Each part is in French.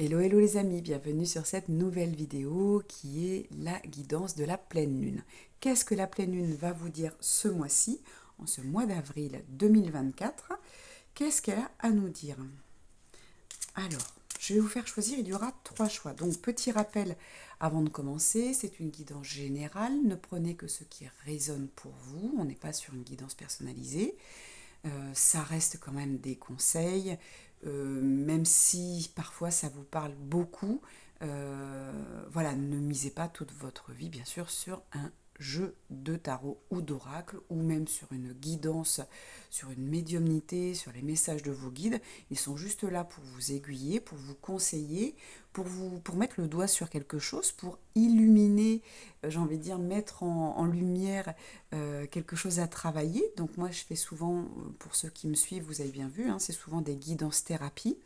Hello, hello les amis, bienvenue sur cette nouvelle vidéo qui est la guidance de la pleine lune. Qu'est-ce que la pleine lune va vous dire ce mois-ci, en ce mois d'avril 2024? Qu'est-ce qu'elle a à nous dire? Alors, je vais vous faire choisir, il y aura 3 choix. Donc, petit rappel avant de commencer, c'est une guidance générale, ne prenez que ce qui résonne pour vous, on n'est pas sur une guidance personnalisée. Ça reste quand même des conseils, même si parfois ça vous parle beaucoup. Voilà, ne misez pas toute votre vie, bien sûr, sur un jeu de tarot ou d'oracle, ou même sur une guidance, sur une médiumnité, sur les messages de vos guides. Ils sont juste là pour vous aiguiller, pour vous conseiller, pour mettre le doigt sur quelque chose, pour illuminer, j'ai envie de dire, mettre en lumière quelque chose à travailler. Donc moi, je fais souvent, pour ceux qui me suivent, vous avez bien vu, hein, c'est souvent des guidances thérapie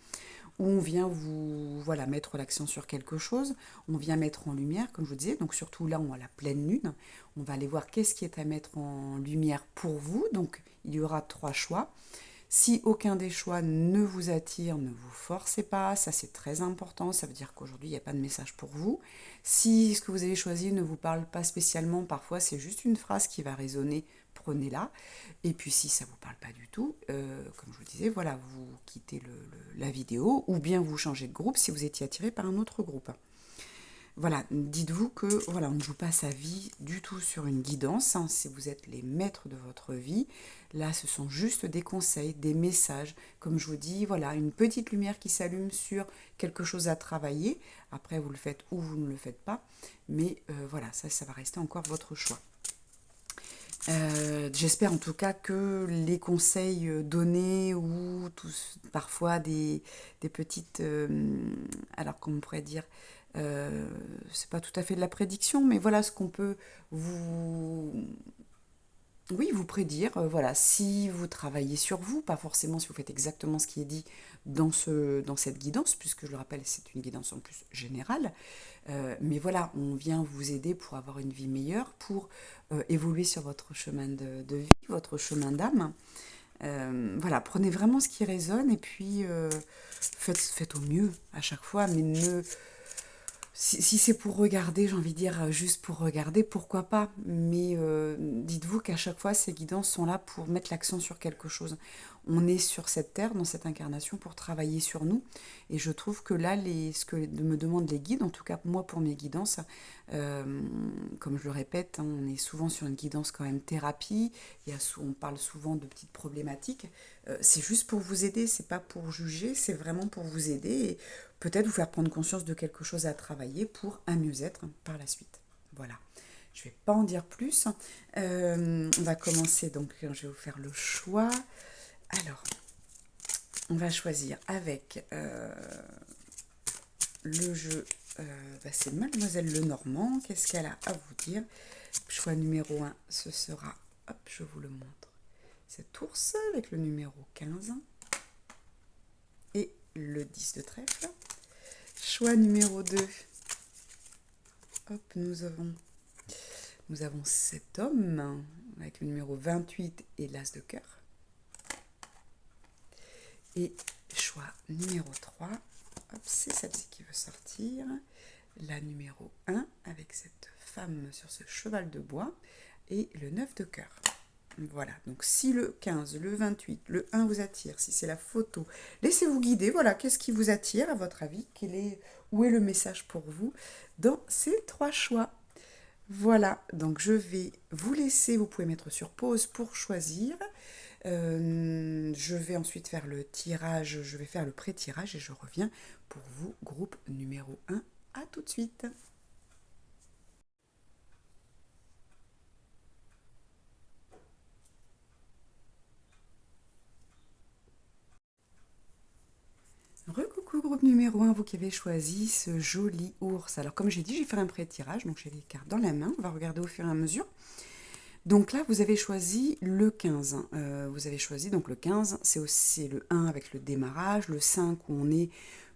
où on vient vous voilà, mettre l'accent sur quelque chose, on vient mettre en lumière, comme je vous disais, donc surtout là, on a la pleine lune, on va aller voir qu'est-ce qui est à mettre en lumière pour vous, donc il y aura 3 choix. Si aucun des choix ne vous attire, ne vous forcez pas, ça c'est très important, ça veut dire qu'aujourd'hui il n'y a pas de message pour vous. Si ce que vous avez choisi ne vous parle pas spécialement, parfois c'est juste une phrase qui va résonner, prenez-la. Et puis si ça ne vous parle pas du tout, comme je vous disais, voilà, vous quittez la vidéo ou bien vous changez de groupe si vous étiez attiré par un autre groupe. Voilà, dites-vous que voilà, on ne joue pas sa vie du tout sur une guidance, hein, si vous êtes les maîtres de votre vie. Là, ce sont juste des conseils, des messages. Comme je vous dis, voilà, une petite lumière qui s'allume sur quelque chose à travailler. Après, vous le faites ou vous ne le faites pas. Mais voilà, ça va rester encore votre choix. J'espère en tout cas que les conseils donnés ou parfois des petites, alors comment on pourrait dire, c'est pas tout à fait de la prédiction, mais voilà ce qu'on peut vous, oui, vous prédire, voilà, si vous travaillez sur vous, pas forcément si vous faites exactement ce qui est dit dans cette guidance, puisque je le rappelle, c'est une guidance en plus générale, mais voilà, on vient vous aider pour avoir une vie meilleure, pour évoluer sur votre chemin de vie, votre chemin d'âme. Voilà, prenez vraiment ce qui résonne et puis faites au mieux à chaque fois, mais si c'est pour regarder, j'ai envie de dire juste pour regarder, pourquoi pas. Mais dites-vous qu'à chaque fois, ces guidances sont là pour mettre l'accent sur quelque chose. On est sur cette terre, dans cette incarnation, pour travailler sur nous. Et je trouve que là, ce que me demandent les guides, en tout cas moi pour mes guidances, comme je le répète, hein, on est souvent sur une guidance quand même thérapie. On parle souvent de petites problématiques. C'est juste pour vous aider, c'est pas pour juger, c'est vraiment pour vous aider. Et peut-être vous faire prendre conscience de quelque chose à travailler pour un mieux-être par la suite. Voilà. Je ne vais pas en dire plus. On va commencer, donc je vais vous faire le choix. Alors, on va choisir avec le jeu, c'est Mademoiselle Lenormand. Qu'est-ce qu'elle a à vous dire? Choix numéro 1, ce sera, hop, je vous le montre, cet ours avec le numéro 15 et le 10 de trèfle. Choix numéro 2, hop, nous avons cet homme avec le numéro 28 et l'as de cœur. Et choix numéro 3, hop, c'est celle-ci qui veut sortir. La numéro 1 avec cette femme sur ce cheval de bois et le 9 de cœur. Voilà, donc si le 15, le 28, le 1 vous attire, si c'est la photo, laissez-vous guider. Voilà, qu'est-ce qui vous attire à votre avis? Où est le message pour vous dans ces 3 choix? Voilà, donc je vais vous laisser, vous pouvez mettre sur pause pour choisir. Je vais ensuite faire le tirage, je vais faire le pré-tirage et je reviens pour vous, groupe numéro 1. À tout de suite. Recoucou groupe numéro 1, vous qui avez choisi ce joli ours. Alors comme j'ai dit, j'ai fait un pré-tirage, donc j'ai les cartes dans la main, on va regarder au fur et à mesure. Donc là, vous avez choisi le 15. Vous avez choisi donc le 15, c'est aussi le 1 avec le démarrage, le 5 où on est,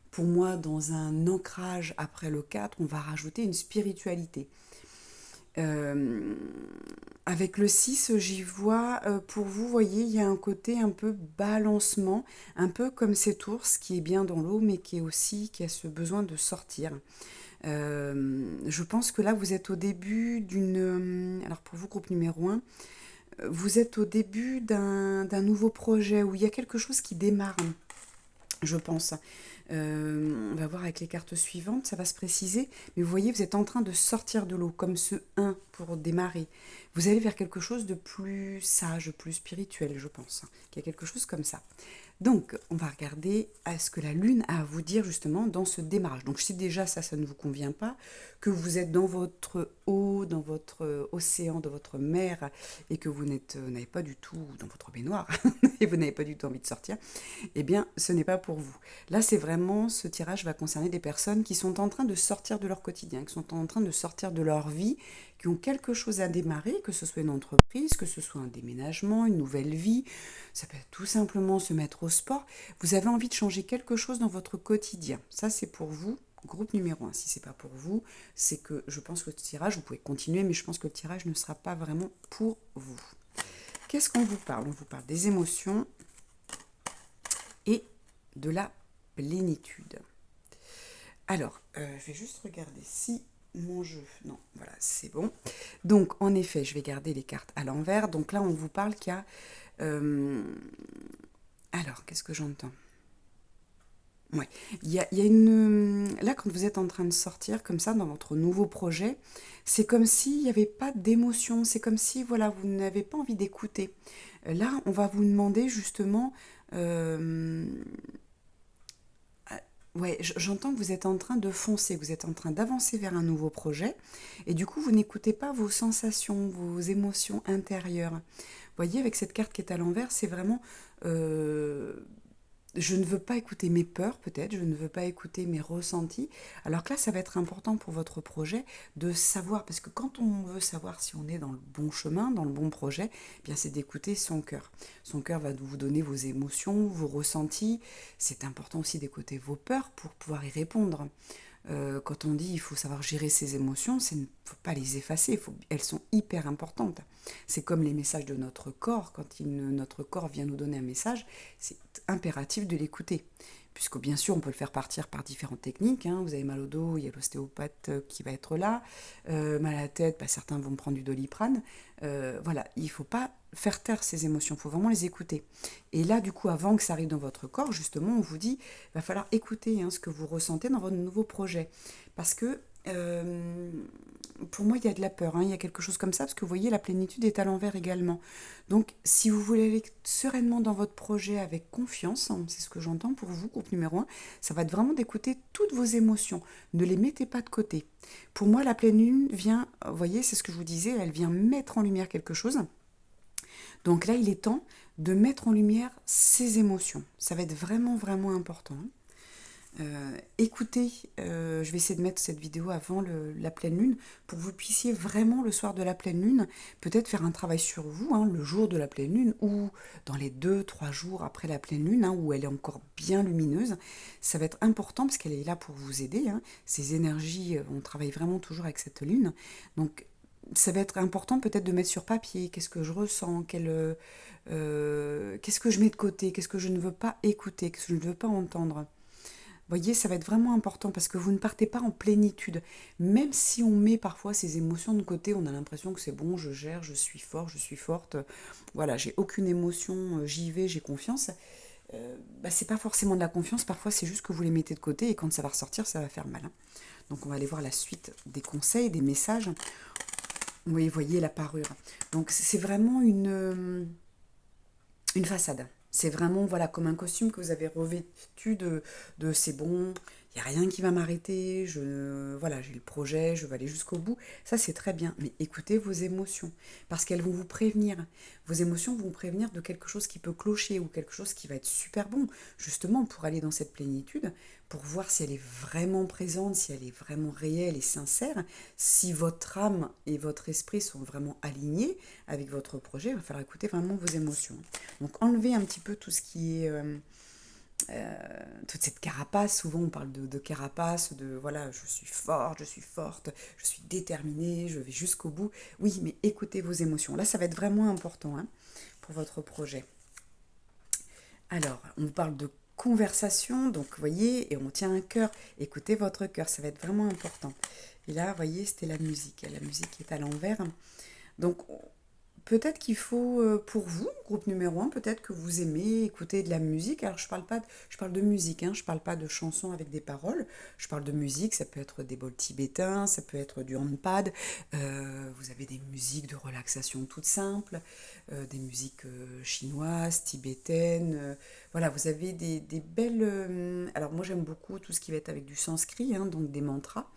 pour moi, dans un ancrage après le 4, on va rajouter une spiritualité. Euh, Avec le 6, j'y vois, pour vous, voyez, il y a un côté un peu balancement, un peu comme cet ours qui est bien dans l'eau, mais qui a ce besoin de sortir. Je pense que là, vous êtes au début d'une... Alors pour vous, groupe numéro 1, vous êtes au début d'un nouveau projet où il y a quelque chose qui démarre, je pense. On va voir avec les cartes suivantes, ça va se préciser. Mais vous voyez, vous êtes en train de sortir de l'eau, comme ce 1 pour démarrer. Vous allez vers quelque chose de plus sage, plus spirituel, je pense. Il y a quelque chose comme ça. Donc, on va regarder à ce que la Lune a à vous dire justement dans ce démarrage. Donc, si déjà ça ne vous convient pas, que vous êtes dans votre eau, dans votre océan, dans votre mer, et que vous n'avez pas du tout dans votre baignoire, et vous n'avez pas du tout envie de sortir, eh bien, ce n'est pas pour vous. Là, c'est vraiment, ce tirage va concerner des personnes qui sont en train de sortir de leur quotidien, qui sont en train de sortir de leur vie, qui ont quelque chose à démarrer, que ce soit une entreprise, que ce soit un déménagement, une nouvelle vie. Ça peut être tout simplement se mettre au sport. Vous avez envie de changer quelque chose dans votre quotidien. Ça, c'est pour vous, groupe numéro 1. Si ce n'est pas pour vous, c'est que je pense que le tirage, vous pouvez continuer, mais je pense que le tirage ne sera pas vraiment pour vous. Qu'est-ce qu'on vous parle? On vous parle des émotions et de la plénitude. Alors, je vais juste regarder si mon jeu... Non, voilà, c'est bon. Donc, en effet, je vais garder les cartes à l'envers. Donc là, on vous parle qu'il y a... Alors, qu'est-ce que j'entends? Ouais, il y a une... Là, quand vous êtes en train de sortir, comme ça, dans votre nouveau projet, c'est comme s'il n'y avait pas d'émotion. C'est comme si, voilà, vous n'avez pas envie d'écouter. Là, on va vous demander, justement... Ouais, j'entends que vous êtes en train de foncer, vous êtes en train d'avancer vers un nouveau projet, et du coup, vous n'écoutez pas vos sensations, vos émotions intérieures. Vous voyez, avec cette carte qui est à l'envers, c'est vraiment... euh, je ne veux pas écouter mes peurs, peut-être, je ne veux pas écouter mes ressentis. Alors que là, ça va être important pour votre projet de savoir, parce que quand on veut savoir si on est dans le bon chemin, dans le bon projet, eh bien c'est d'écouter son cœur. Son cœur va vous donner vos émotions, vos ressentis. C'est important aussi d'écouter vos peurs pour pouvoir y répondre. Quand on dit il faut savoir gérer ses émotions, il ne faut pas les effacer, elles sont hyper importantes. C'est comme les messages de notre corps, quand notre corps vient nous donner un message, c'est impératif de l'écouter. Puisque bien sûr, on peut le faire partir par différentes techniques. Hein. Vous avez mal au dos, il y a l'ostéopathe qui va être là. Mal à la tête, certains vont prendre du Doliprane. Voilà, il ne faut pas faire taire ces émotions, il faut vraiment les écouter. Et là, du coup, avant que ça arrive dans votre corps, justement, on vous dit, il va falloir écouter ce que vous ressentez dans votre nouveau projet. Parce que, pour moi, il y a de la peur, il y a quelque chose comme ça, parce que vous voyez, la plénitude est à l'envers également. Donc, si vous voulez aller sereinement dans votre projet avec confiance, c'est ce que j'entends pour vous, groupe numéro 1, ça va être vraiment d'écouter toutes vos émotions. Ne les mettez pas de côté. Pour moi, la pleine lune vient, vous voyez, c'est ce que je vous disais, elle vient mettre en lumière quelque chose. Donc là, il est temps de mettre en lumière ses émotions. Ça va être vraiment, vraiment important. Écoutez, je vais essayer de mettre cette vidéo avant la pleine lune pour que vous puissiez vraiment le soir de la pleine lune peut-être faire un travail sur vous, le jour de la pleine lune ou dans les 2-3 jours après la pleine lune où elle est encore bien lumineuse. Ça va être important parce qu'elle est là pour vous aider. Ces énergies, on travaille vraiment toujours avec cette lune. Donc ça va être important peut-être de mettre sur papier qu'est-ce que je ressens, qu'est-ce que je mets de côté, qu'est-ce que je ne veux pas écouter, qu'est-ce que je ne veux pas entendre. Voyez, ça va être vraiment important parce que vous ne partez pas en plénitude. Même si on met parfois ces émotions de côté, on a l'impression que c'est bon, je gère, je suis fort, je suis forte. Voilà, j'ai aucune émotion, j'y vais, j'ai confiance. C'est pas forcément de la confiance, parfois c'est juste que vous les mettez de côté et quand ça va ressortir, ça va faire mal. Donc on va aller voir la suite des conseils, des messages. Oui, voyez la parure. Donc c'est vraiment une façade. C'est vraiment voilà comme un costume que vous avez revêtu de c'est bon, il n'y a rien qui va m'arrêter, voilà, j'ai le projet, je vais aller jusqu'au bout. Ça, c'est très bien. Mais écoutez vos émotions, parce qu'elles vont vous prévenir. Vos émotions vont vous prévenir de quelque chose qui peut clocher ou quelque chose qui va être super bon, justement pour aller dans cette plénitude, pour voir si elle est vraiment présente, si elle est vraiment réelle et sincère, si votre âme et votre esprit sont vraiment alignés avec votre projet. Il va falloir écouter vraiment vos émotions. Donc enlevez un petit peu tout ce qui est toute cette carapace, souvent on parle de carapace, de voilà, je suis forte, je suis forte, je suis déterminée, je vais jusqu'au bout. Oui, mais écoutez vos émotions. Là, ça va être vraiment important hein, pour votre projet. Alors, on vous parle de conversation, donc vous voyez, et on tient un cœur. Écoutez votre cœur, ça va être vraiment important. Et là, vous voyez, c'était la musique. La musique est à l'envers. Donc, peut-être qu'il faut, pour vous, groupe numéro un, peut-être que vous aimez écouter de la musique. Alors, je parle de musique, hein, je parle pas de chansons avec des paroles. Je parle de musique, ça peut être des bols tibétains, ça peut être du handpad. Vous avez des musiques de relaxation toutes simples, des musiques chinoises, tibétaines. Voilà, vous avez des belles... alors, moi, j'aime beaucoup tout ce qui va être avec du sanskrit, hein, donc des mantras.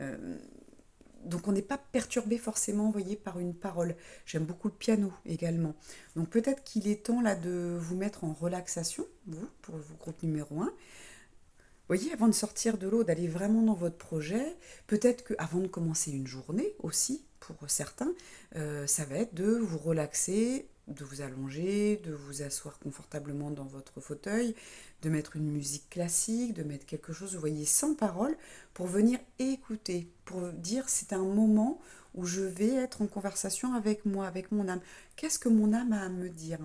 Euh, donc on n'est pas perturbé forcément, vous voyez, par une parole. J'aime beaucoup le piano également. Donc peut-être qu'il est temps là de vous mettre en relaxation, vous, pour vos groupes numéro un. Vous voyez, avant de sortir de l'eau, d'aller vraiment dans votre projet, peut-être qu'avant de commencer une journée aussi, pour certains, ça va être de vous relaxer, de vous allonger, de vous asseoir confortablement dans votre fauteuil, de mettre une musique classique, de mettre quelque chose, vous voyez, sans parole, pour venir écouter, pour dire c'est un moment où je vais être en conversation avec moi, avec mon âme. Qu'est-ce que mon âme a à me dire?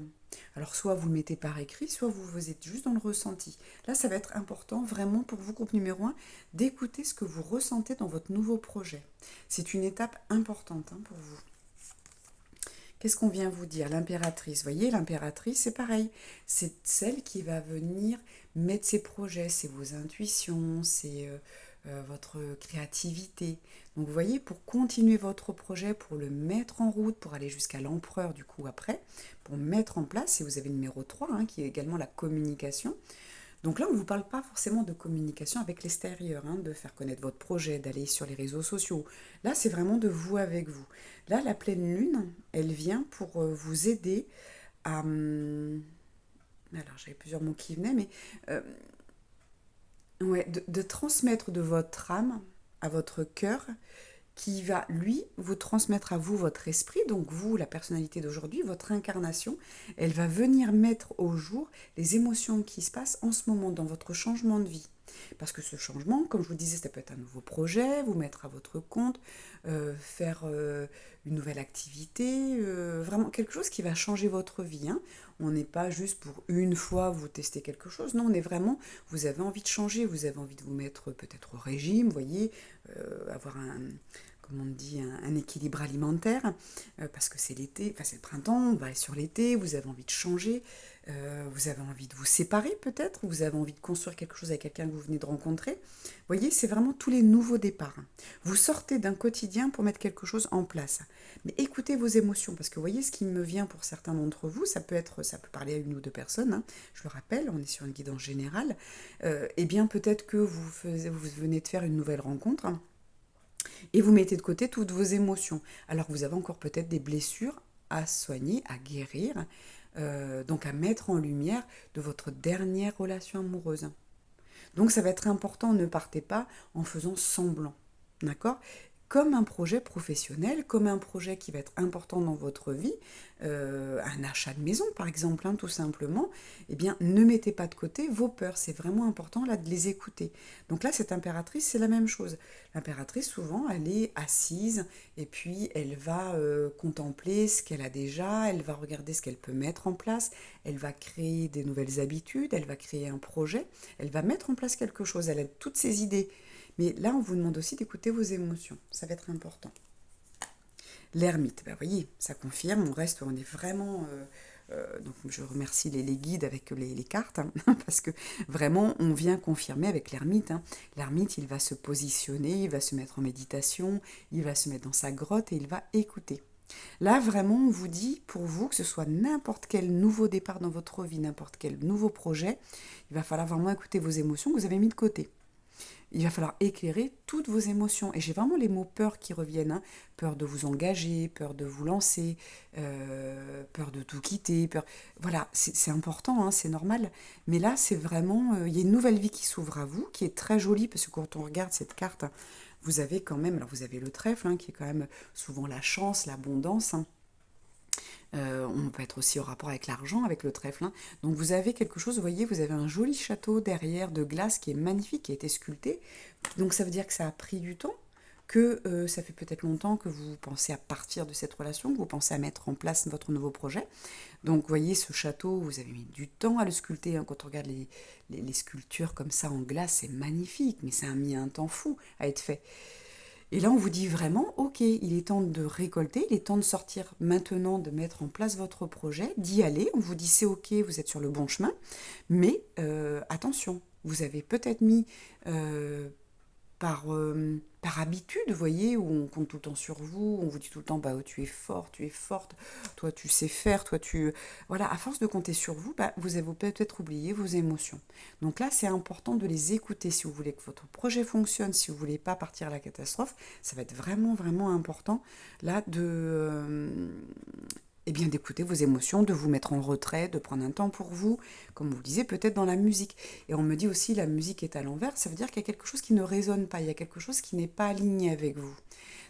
Alors soit vous le mettez par écrit, soit vous êtes juste dans le ressenti. Là, ça va être important vraiment pour vous, groupe numéro un, d'écouter ce que vous ressentez dans votre nouveau projet. C'est une étape importante hein, pour vous. Qu'est-ce qu'on vient vous dire? L'impératrice, voyez, l'impératrice, c'est pareil. C'est celle qui va venir mettre ses projets, c'est vos intuitions, c'est votre créativité. Donc vous voyez, pour continuer votre projet, pour le mettre en route, pour aller jusqu'à l'empereur du coup après, pour mettre en place, et vous avez le numéro 3, hein, qui est également la communication. Donc là, on ne vous parle pas forcément de communication avec l'extérieur, hein, de faire connaître votre projet, d'aller sur les réseaux sociaux. Là, c'est vraiment de vous avec vous. Là, la pleine lune, elle vient pour vous aider à... alors, j'avais plusieurs mots qui venaient, mais euh, ouais, de transmettre de votre âme à votre cœur qui va, lui, vous transmettre à vous votre esprit, donc vous, la personnalité d'aujourd'hui, votre incarnation, elle va venir mettre au jour les émotions qui se passent en ce moment dans votre changement de vie. Parce que ce changement, comme je vous disais, ça peut être un nouveau projet, vous mettre à votre compte, faire une nouvelle activité, vraiment quelque chose qui va changer votre vie. Hein. On n'est pas juste pour une fois vous tester quelque chose, non, on est vraiment, vous avez envie de changer, vous avez envie de vous mettre peut-être au régime, vous voyez, avoir un, comme on dit, un équilibre alimentaire, parce que c'est l'été, enfin c'est le printemps, on va sur l'été, vous avez envie de changer, vous avez envie de vous séparer peut-être, vous avez envie de construire quelque chose avec quelqu'un que vous venez de rencontrer. Vous voyez, c'est vraiment tous les nouveaux départs. Vous sortez d'un quotidien pour mettre quelque chose en place. Mais écoutez vos émotions, parce que vous voyez, ce qui me vient pour certains d'entre vous, ça peut parler à une ou deux personnes, hein, je le rappelle, on est sur une guidance générale, et bien peut-être que vous venez de faire une nouvelle rencontre, hein, et vous mettez de côté toutes vos émotions. Alors que vous avez encore peut-être des blessures à soigner, à guérir, donc à mettre en lumière de votre dernière relation amoureuse. Donc ça va être important, ne partez pas en faisant semblant. D'accord? Comme un projet professionnel, comme un projet qui va être important dans votre vie, un achat de maison par exemple, hein, tout simplement, eh bien ne mettez pas de côté vos peurs, c'est vraiment important là de les écouter. Donc là, cette impératrice, c'est la même chose. L'impératrice, souvent, elle est assise et puis elle va contempler ce qu'elle a déjà, elle va regarder ce qu'elle peut mettre en place, elle va créer des nouvelles habitudes, elle va créer un projet, elle va mettre en place quelque chose, elle a toutes ses idées. Mais là, on vous demande aussi d'écouter vos émotions. Ça va être important. L'ermite, ben, vous voyez, ça confirme, on est vraiment... donc je remercie les guides avec les cartes, hein, parce que vraiment, on vient confirmer avec l'ermite. Hein. L'ermite, il va se positionner, il va se mettre en méditation, il va se mettre dans sa grotte et il va écouter. Là, vraiment, on vous dit, pour vous, que ce soit n'importe quel nouveau départ dans votre vie, n'importe quel nouveau projet, il va falloir vraiment écouter vos émotions que vous avez mis de côté. Il va falloir éclairer toutes vos émotions. Et j'ai vraiment les mots peur qui reviennent. Hein. Peur de vous engager, peur de vous lancer, peur de tout quitter. Peur... Voilà, c'est important, hein, c'est normal. Mais là, c'est vraiment... il y a une nouvelle vie qui s'ouvre à vous, qui est très jolie, parce que quand on regarde cette carte, vous avez quand même... Alors, vous avez le trèfle, hein, qui est quand même souvent la chance, l'abondance. Hein. On peut être aussi au rapport avec l'argent, avec le trèfle, hein. Donc vous avez quelque chose, vous voyez, vous avez un joli château derrière de glace qui est magnifique, qui a été sculpté. Donc ça veut dire que ça a pris du temps, que ça fait peut-être longtemps que vous pensez à partir de cette relation, que vous pensez à mettre en place votre nouveau projet. Donc vous voyez, ce château, vous avez mis du temps à le sculpter, hein. Quand on regarde les sculptures comme ça en glace, c'est magnifique, mais ça a mis un temps fou à être fait. Et là, on vous dit vraiment, ok, il est temps de récolter, il est temps de sortir maintenant, de mettre en place votre projet, d'y aller. On vous dit, c'est ok, vous êtes sur le bon chemin, mais attention, vous avez peut-être mis euh, par habitude, vous voyez, où on compte tout le temps sur vous, on vous dit tout le temps, bah, oh, tu es fort, tu es forte, toi tu sais faire, toi tu... Voilà, à force de compter sur vous, bah, vous avez peut-être oublié vos émotions. Donc là, c'est important de les écouter si vous voulez que votre projet fonctionne, si vous voulez pas partir à la catastrophe, ça va être vraiment, vraiment important, là, eh bien, d'écouter vos émotions, de vous mettre en retrait, de prendre un temps pour vous, comme vous le disiez, peut-être dans la musique. Et on me dit aussi la musique est à l'envers, ça veut dire qu'il y a quelque chose qui ne résonne pas, il y a quelque chose qui n'est pas aligné avec vous.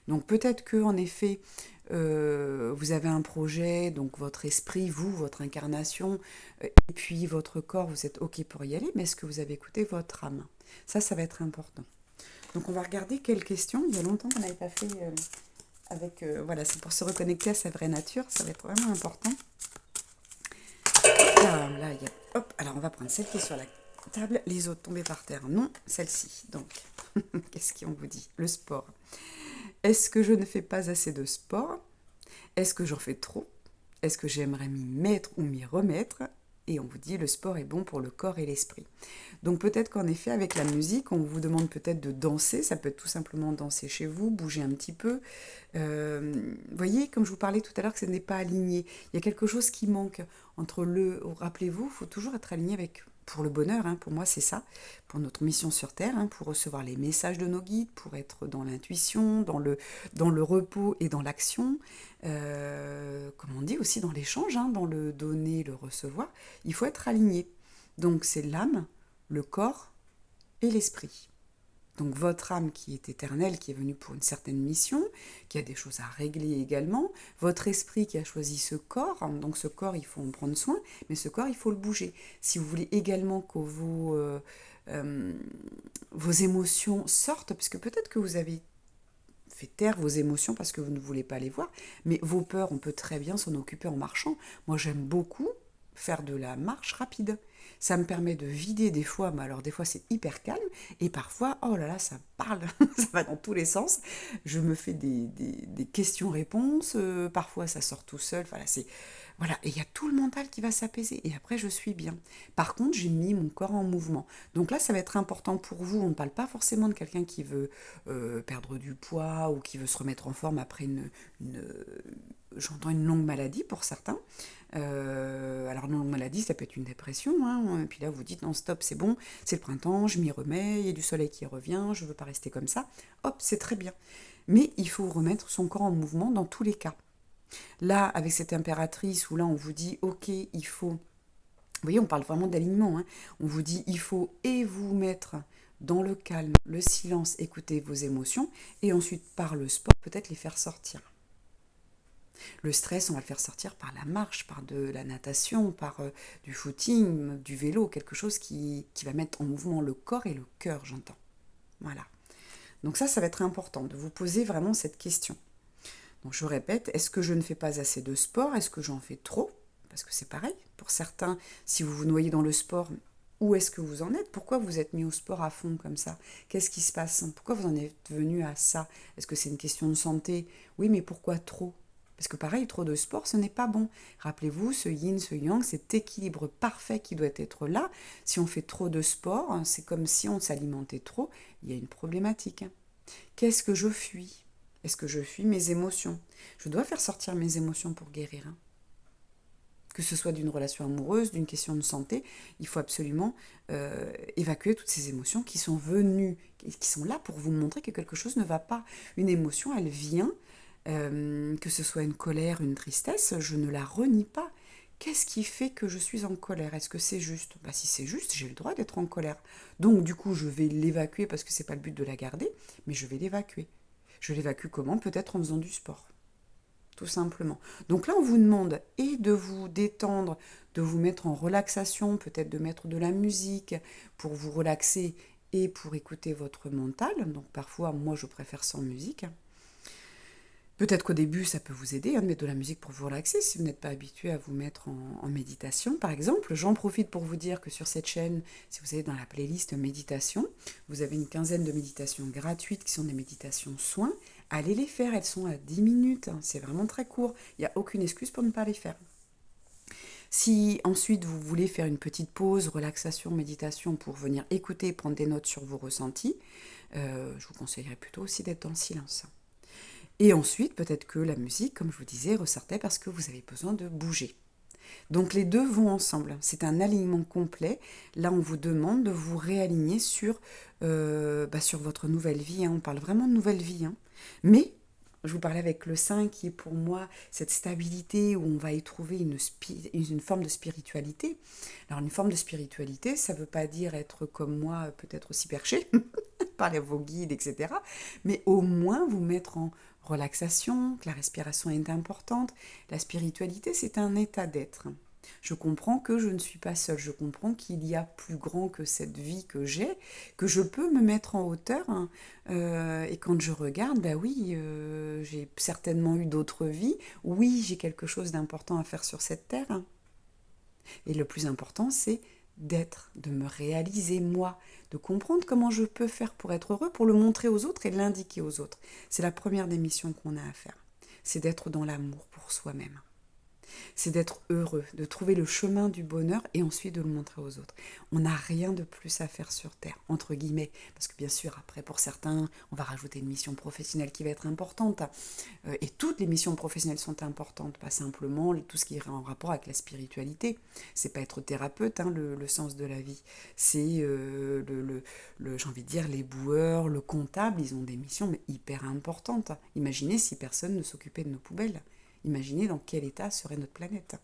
Donc peut-être que en effet, vous avez un projet, donc votre esprit, vous, votre incarnation, et puis votre corps, vous êtes OK pour y aller, mais est-ce que vous avez écouté votre âme? Ça va être important. Donc on va regarder quelles questions. Il y a longtemps qu'on n'avait pas fait avec... voilà, c'est pour se reconnecter à sa vraie nature, ça va être vraiment important. Là, il y a... Hop, alors on va prendre celle qui est sur la table, les autres tombées par terre. Non, celle-ci. Donc, qu'est-ce qu'on vous dit? Le sport. Est-ce que je ne fais pas assez de sport? Est-ce que j'en fais trop? Est-ce que j'aimerais m'y mettre ou m'y remettre? Et on vous dit le sport est bon pour le corps et l'esprit. Donc peut-être qu'en effet avec la musique, on vous demande peut-être de danser, ça peut être tout simplement danser chez vous, bouger un petit peu. Voyez, comme je vous parlais tout à l'heure que ce n'est pas aligné, il y a quelque chose qui manque entre le... Rappelez-vous, il faut toujours être aligné avec... Pour le bonheur, hein, pour moi c'est ça, pour notre mission sur Terre, hein, pour recevoir les messages de nos guides, pour être dans l'intuition, dans le repos et dans l'action, comme on dit aussi dans l'échange, hein, dans le donner, le recevoir, il faut être aligné. Donc c'est l'âme, le corps et l'esprit. Donc votre âme qui est éternelle, qui est venue pour une certaine mission, qui a des choses à régler également, votre esprit qui a choisi ce corps, donc ce corps il faut en prendre soin, mais ce corps il faut le bouger. Si vous voulez également que vos émotions sortent, parce que peut-être que vous avez fait taire vos émotions parce que vous ne voulez pas les voir, mais vos peurs, on peut très bien s'en occuper en marchant. Moi j'aime beaucoup faire de la marche rapide. Ça me permet de vider des fois, mais alors des fois c'est hyper calme, et parfois, oh là là, ça parle, ça va dans tous les sens. Je me fais des questions-réponses, parfois ça sort tout seul, voilà, et il y a tout le mental qui va s'apaiser, et après je suis bien. Par contre, j'ai mis mon corps en mouvement. Donc là, ça va être important pour vous, on ne parle pas forcément de quelqu'un qui veut perdre du poids, ou qui veut se remettre en forme après une j'entends une longue maladie pour certains. Alors, une longue maladie, ça peut être une dépression, hein. Et puis là, vous dites non, stop, c'est bon, c'est le printemps, je m'y remets, il y a du soleil qui revient, je ne veux pas rester comme ça. Hop, c'est très bien. Mais il faut remettre son corps en mouvement dans tous les cas. Là, avec cette impératrice, où là, on vous dit, ok, il faut. Vous voyez, on parle vraiment d'alignement, hein. On vous dit, il faut et vous mettre dans le calme, le silence, écouter vos émotions, et ensuite, par le sport, peut-être les faire sortir. Le stress, on va le faire sortir par la marche, par de la natation, par du footing, du vélo, quelque chose qui va mettre en mouvement le corps et le cœur, j'entends. Voilà. Donc ça va être important de vous poser vraiment cette question. Donc je répète, est-ce que je ne fais pas assez de sport? Est-ce que j'en fais trop? Parce que c'est pareil. Pour certains, si vous vous noyez dans le sport, où est-ce que vous en êtes? Pourquoi vous êtes mis au sport à fond comme ça? Qu'est-ce qui se passe? Pourquoi vous en êtes venu à ça? Est-ce que c'est une question de santé? Oui, mais pourquoi trop? Parce que pareil, trop de sport, ce n'est pas bon. Rappelez-vous, ce yin, ce yang, cet équilibre parfait qui doit être là. Si on fait trop de sport, c'est comme si on s'alimentait trop. Il y a une problématique. Qu'est-ce que je fuis? Est-ce que je fuis mes émotions? Je dois faire sortir mes émotions pour guérir. Que ce soit d'une relation amoureuse, d'une question de santé, il faut absolument évacuer toutes ces émotions qui sont venues, qui sont là pour vous montrer que quelque chose ne va pas. Une émotion, elle vient, que ce soit une colère, une tristesse, je ne la renie pas. Qu'est-ce qui fait que je suis en colère? Est-ce que c'est juste? Si c'est juste, j'ai le droit d'être en colère. Donc du coup, je vais l'évacuer parce que c'est pas le but de la garder, mais je vais l'évacuer. Je l'évacue comment? Peut-être en faisant du sport. tout simplement. Donc là, on vous demande et de vous détendre, de vous mettre en relaxation, peut-être de mettre de la musique pour vous relaxer et pour écouter votre mental. Donc parfois, moi, je préfère sans musique. Peut-être qu'au début, ça peut vous aider de mettre de la musique pour vous relaxer si vous n'êtes pas habitué à vous mettre en méditation, par exemple. J'en profite pour vous dire que sur cette chaîne, si vous allez dans la playlist méditation, vous avez une quinzaine de méditations gratuites qui sont des méditations soins. Allez les faire, elles sont à 10 minutes, c'est vraiment très court. Il n'y a aucune excuse pour ne pas les faire. Si ensuite vous voulez faire une petite pause, relaxation, méditation pour venir écouter et prendre des notes sur vos ressentis, je vous conseillerais plutôt aussi d'être dans le silence. Et ensuite, peut-être que la musique, comme je vous disais, ressortait parce que vous avez besoin de bouger. Donc les deux vont ensemble. C'est un alignement complet. Là, on vous demande de vous réaligner sur votre nouvelle vie. On parle vraiment de nouvelle vie. Mais, je vous parlais avec le 5 qui est pour moi cette stabilité où on va y trouver une forme de spiritualité. Alors une forme de spiritualité, ça ne veut pas dire être comme moi, peut-être aussi perché, par vos guides, etc. Mais au moins vous mettre en relaxation, que la respiration est importante. La spiritualité, c'est un état d'être. Je comprends que je ne suis pas seule, je comprends qu'il y a plus grand que cette vie que j'ai, que je peux me mettre en hauteur. Et quand je regarde, oui, j'ai certainement eu d'autres vies. Oui, j'ai quelque chose d'important à faire sur cette terre. Et le plus important, c'est d'être, de me réaliser moi, de comprendre comment je peux faire pour être heureux, pour le montrer aux autres et l'indiquer aux autres. C'est la première des missions qu'on a à faire. C'est d'être dans l'amour pour soi-même. C'est d'être heureux, de trouver le chemin du bonheur et ensuite de le montrer aux autres. On n'a rien de plus à faire sur Terre, entre guillemets, parce que bien sûr, après, pour certains, on va rajouter une mission professionnelle qui va être importante. Et toutes les missions professionnelles sont importantes, pas simplement tout ce qui est en rapport avec la spiritualité. C'est pas être thérapeute, le sens de la vie. C'est, j'ai envie de dire, les boueurs, le comptable, ils ont des missions mais hyper importantes. Imaginez si personne ne s'occupait de nos poubelles. Imaginez dans quel état serait notre planète.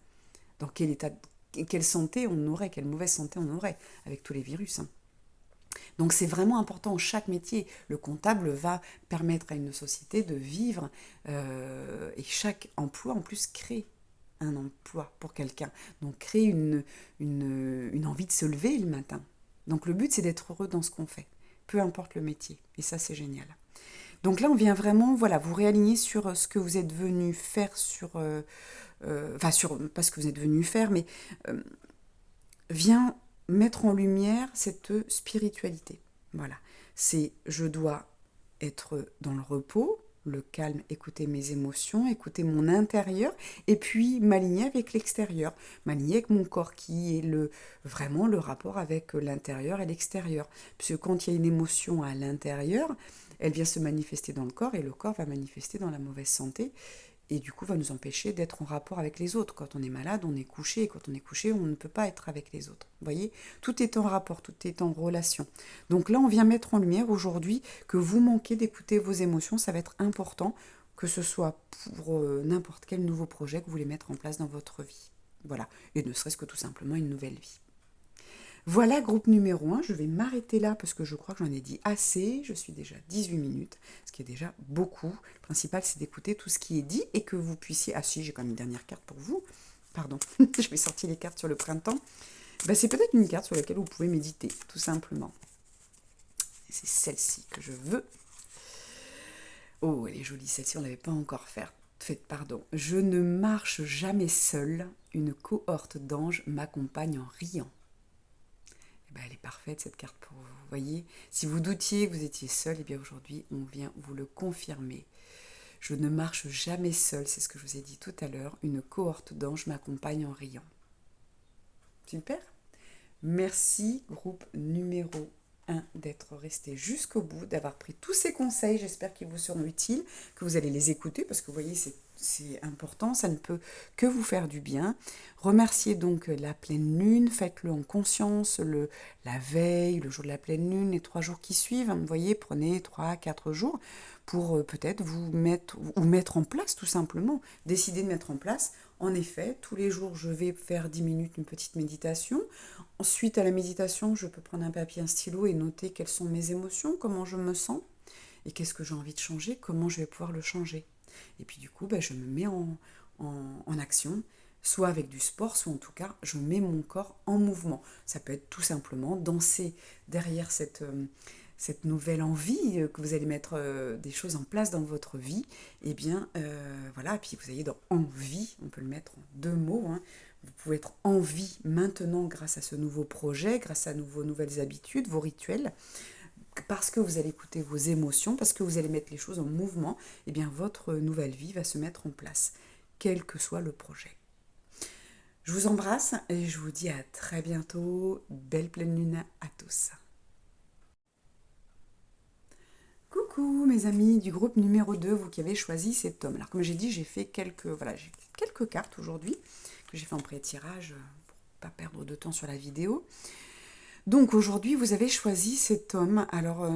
Dans quel état, quelle santé on aurait, quelle mauvaise santé on aurait avec tous les virus. Donc c'est vraiment important, chaque métier. Le comptable va permettre à une société de vivre et chaque emploi en plus crée un emploi pour quelqu'un. Donc crée une envie de se lever le matin. Donc le but c'est d'être heureux dans ce qu'on fait, peu importe le métier. Et ça c'est génial. Donc là, on vient vraiment, vous réaligner sur ce que vous êtes venu faire pas ce que vous êtes venu faire, mais vient mettre en lumière cette spiritualité. Voilà, c'est je dois être dans le repos, le calme, écouter mes émotions, écouter mon intérieur, et puis m'aligner avec l'extérieur, m'aligner avec mon corps qui est vraiment le rapport avec l'intérieur et l'extérieur. Puisque quand il y a une émotion à l'intérieur, elle vient se manifester dans le corps et le corps va manifester dans la mauvaise santé et du coup va nous empêcher d'être en rapport avec les autres. Quand on est malade, on est couché et quand on est couché, on ne peut pas être avec les autres. Vous voyez, tout est en rapport, tout est en relation. Donc là, on vient mettre en lumière aujourd'hui que vous manquez d'écouter vos émotions, ça va être important que ce soit pour n'importe quel nouveau projet que vous voulez mettre en place dans votre vie. Voilà, et ne serait-ce que tout simplement une nouvelle vie. Voilà, groupe numéro 1, je vais m'arrêter là parce que je crois que j'en ai dit assez, je suis déjà 18 minutes, ce qui est déjà beaucoup. Le principal, c'est d'écouter tout ce qui est dit et que vous puissiez... Ah si, j'ai quand même une dernière carte pour vous. Pardon, je vais sortir les cartes sur le printemps. C'est peut-être une carte sur laquelle vous pouvez méditer, tout simplement. C'est celle-ci que je veux. Oh, elle est jolie, celle-ci, on ne l'avait pas encore faite. Pardon. Je ne marche jamais seule, une cohorte d'anges m'accompagne en riant. Elle est parfaite cette carte pour vous. Vous voyez, si vous doutiez que vous étiez seul, bien aujourd'hui, on vient vous le confirmer. Je ne marche jamais seul, c'est ce que je vous ai dit tout à l'heure. Une cohorte d'anges m'accompagne en riant. Super. Merci, groupe numéro 1, d'être resté jusqu'au bout, d'avoir pris tous ces conseils. J'espère qu'ils vous seront utiles, que vous allez les écouter, parce que vous voyez, c'est important, ça ne peut que vous faire du bien. Remerciez donc la pleine lune, faites-le en conscience, la veille, le jour de la pleine lune, les 3 jours qui suivent. Vous voyez, prenez 3-4 jours pour peut-être vous mettre en place tout simplement. Décidez de mettre en place. En effet, tous les jours, je vais faire 10 minutes une petite méditation. Ensuite, à la méditation, je peux prendre un papier, un stylo et noter quelles sont mes émotions, comment je me sens et qu'est-ce que j'ai envie de changer, comment je vais pouvoir le changer. Et puis du coup, ben, je me mets en action, soit avec du sport, soit en tout cas, je mets mon corps en mouvement. Ça peut être tout simplement danser derrière cette nouvelle envie que vous allez mettre des choses en place dans votre vie. Et bien, voilà, et puis vous avez dans envie, on peut le mettre en deux mots, hein. Vous pouvez être en vie maintenant grâce à ce nouveau projet, grâce à vos nouvelles habitudes, vos rituels, parce que vous allez écouter vos émotions, parce que vous allez mettre les choses en mouvement, et bien votre nouvelle vie va se mettre en place, quel que soit le projet. Je vous embrasse et je vous dis à très bientôt. Belle pleine lune à tous. Coucou mes amis du groupe numéro 2, vous qui avez choisi cet homme. Alors comme j'ai dit, j'ai fait quelques cartes aujourd'hui que j'ai fait en pré-tirage pour pas perdre de temps sur la vidéo. Donc aujourd'hui, vous avez choisi cet homme alors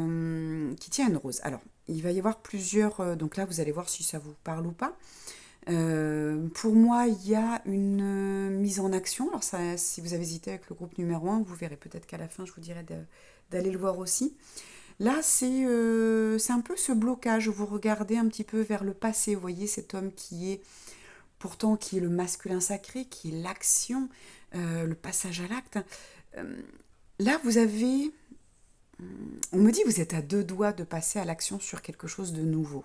qui tient une rose. Alors, il va y avoir plusieurs... donc là, vous allez voir si ça vous parle ou pas. Pour moi, il y a une mise en action. Alors ça, si vous avez hésité avec le groupe numéro 1, vous verrez peut-être qu'à la fin, je vous dirai d'aller le voir aussi. Là, c'est un peu ce blocage. Vous regardez un petit peu vers le passé. Vous voyez cet homme qui est pourtant qui est le masculin sacré, qui est l'action, le passage à l'acte. Là, vous avez... On me dit que vous êtes à deux doigts de passer à l'action sur quelque chose de nouveau.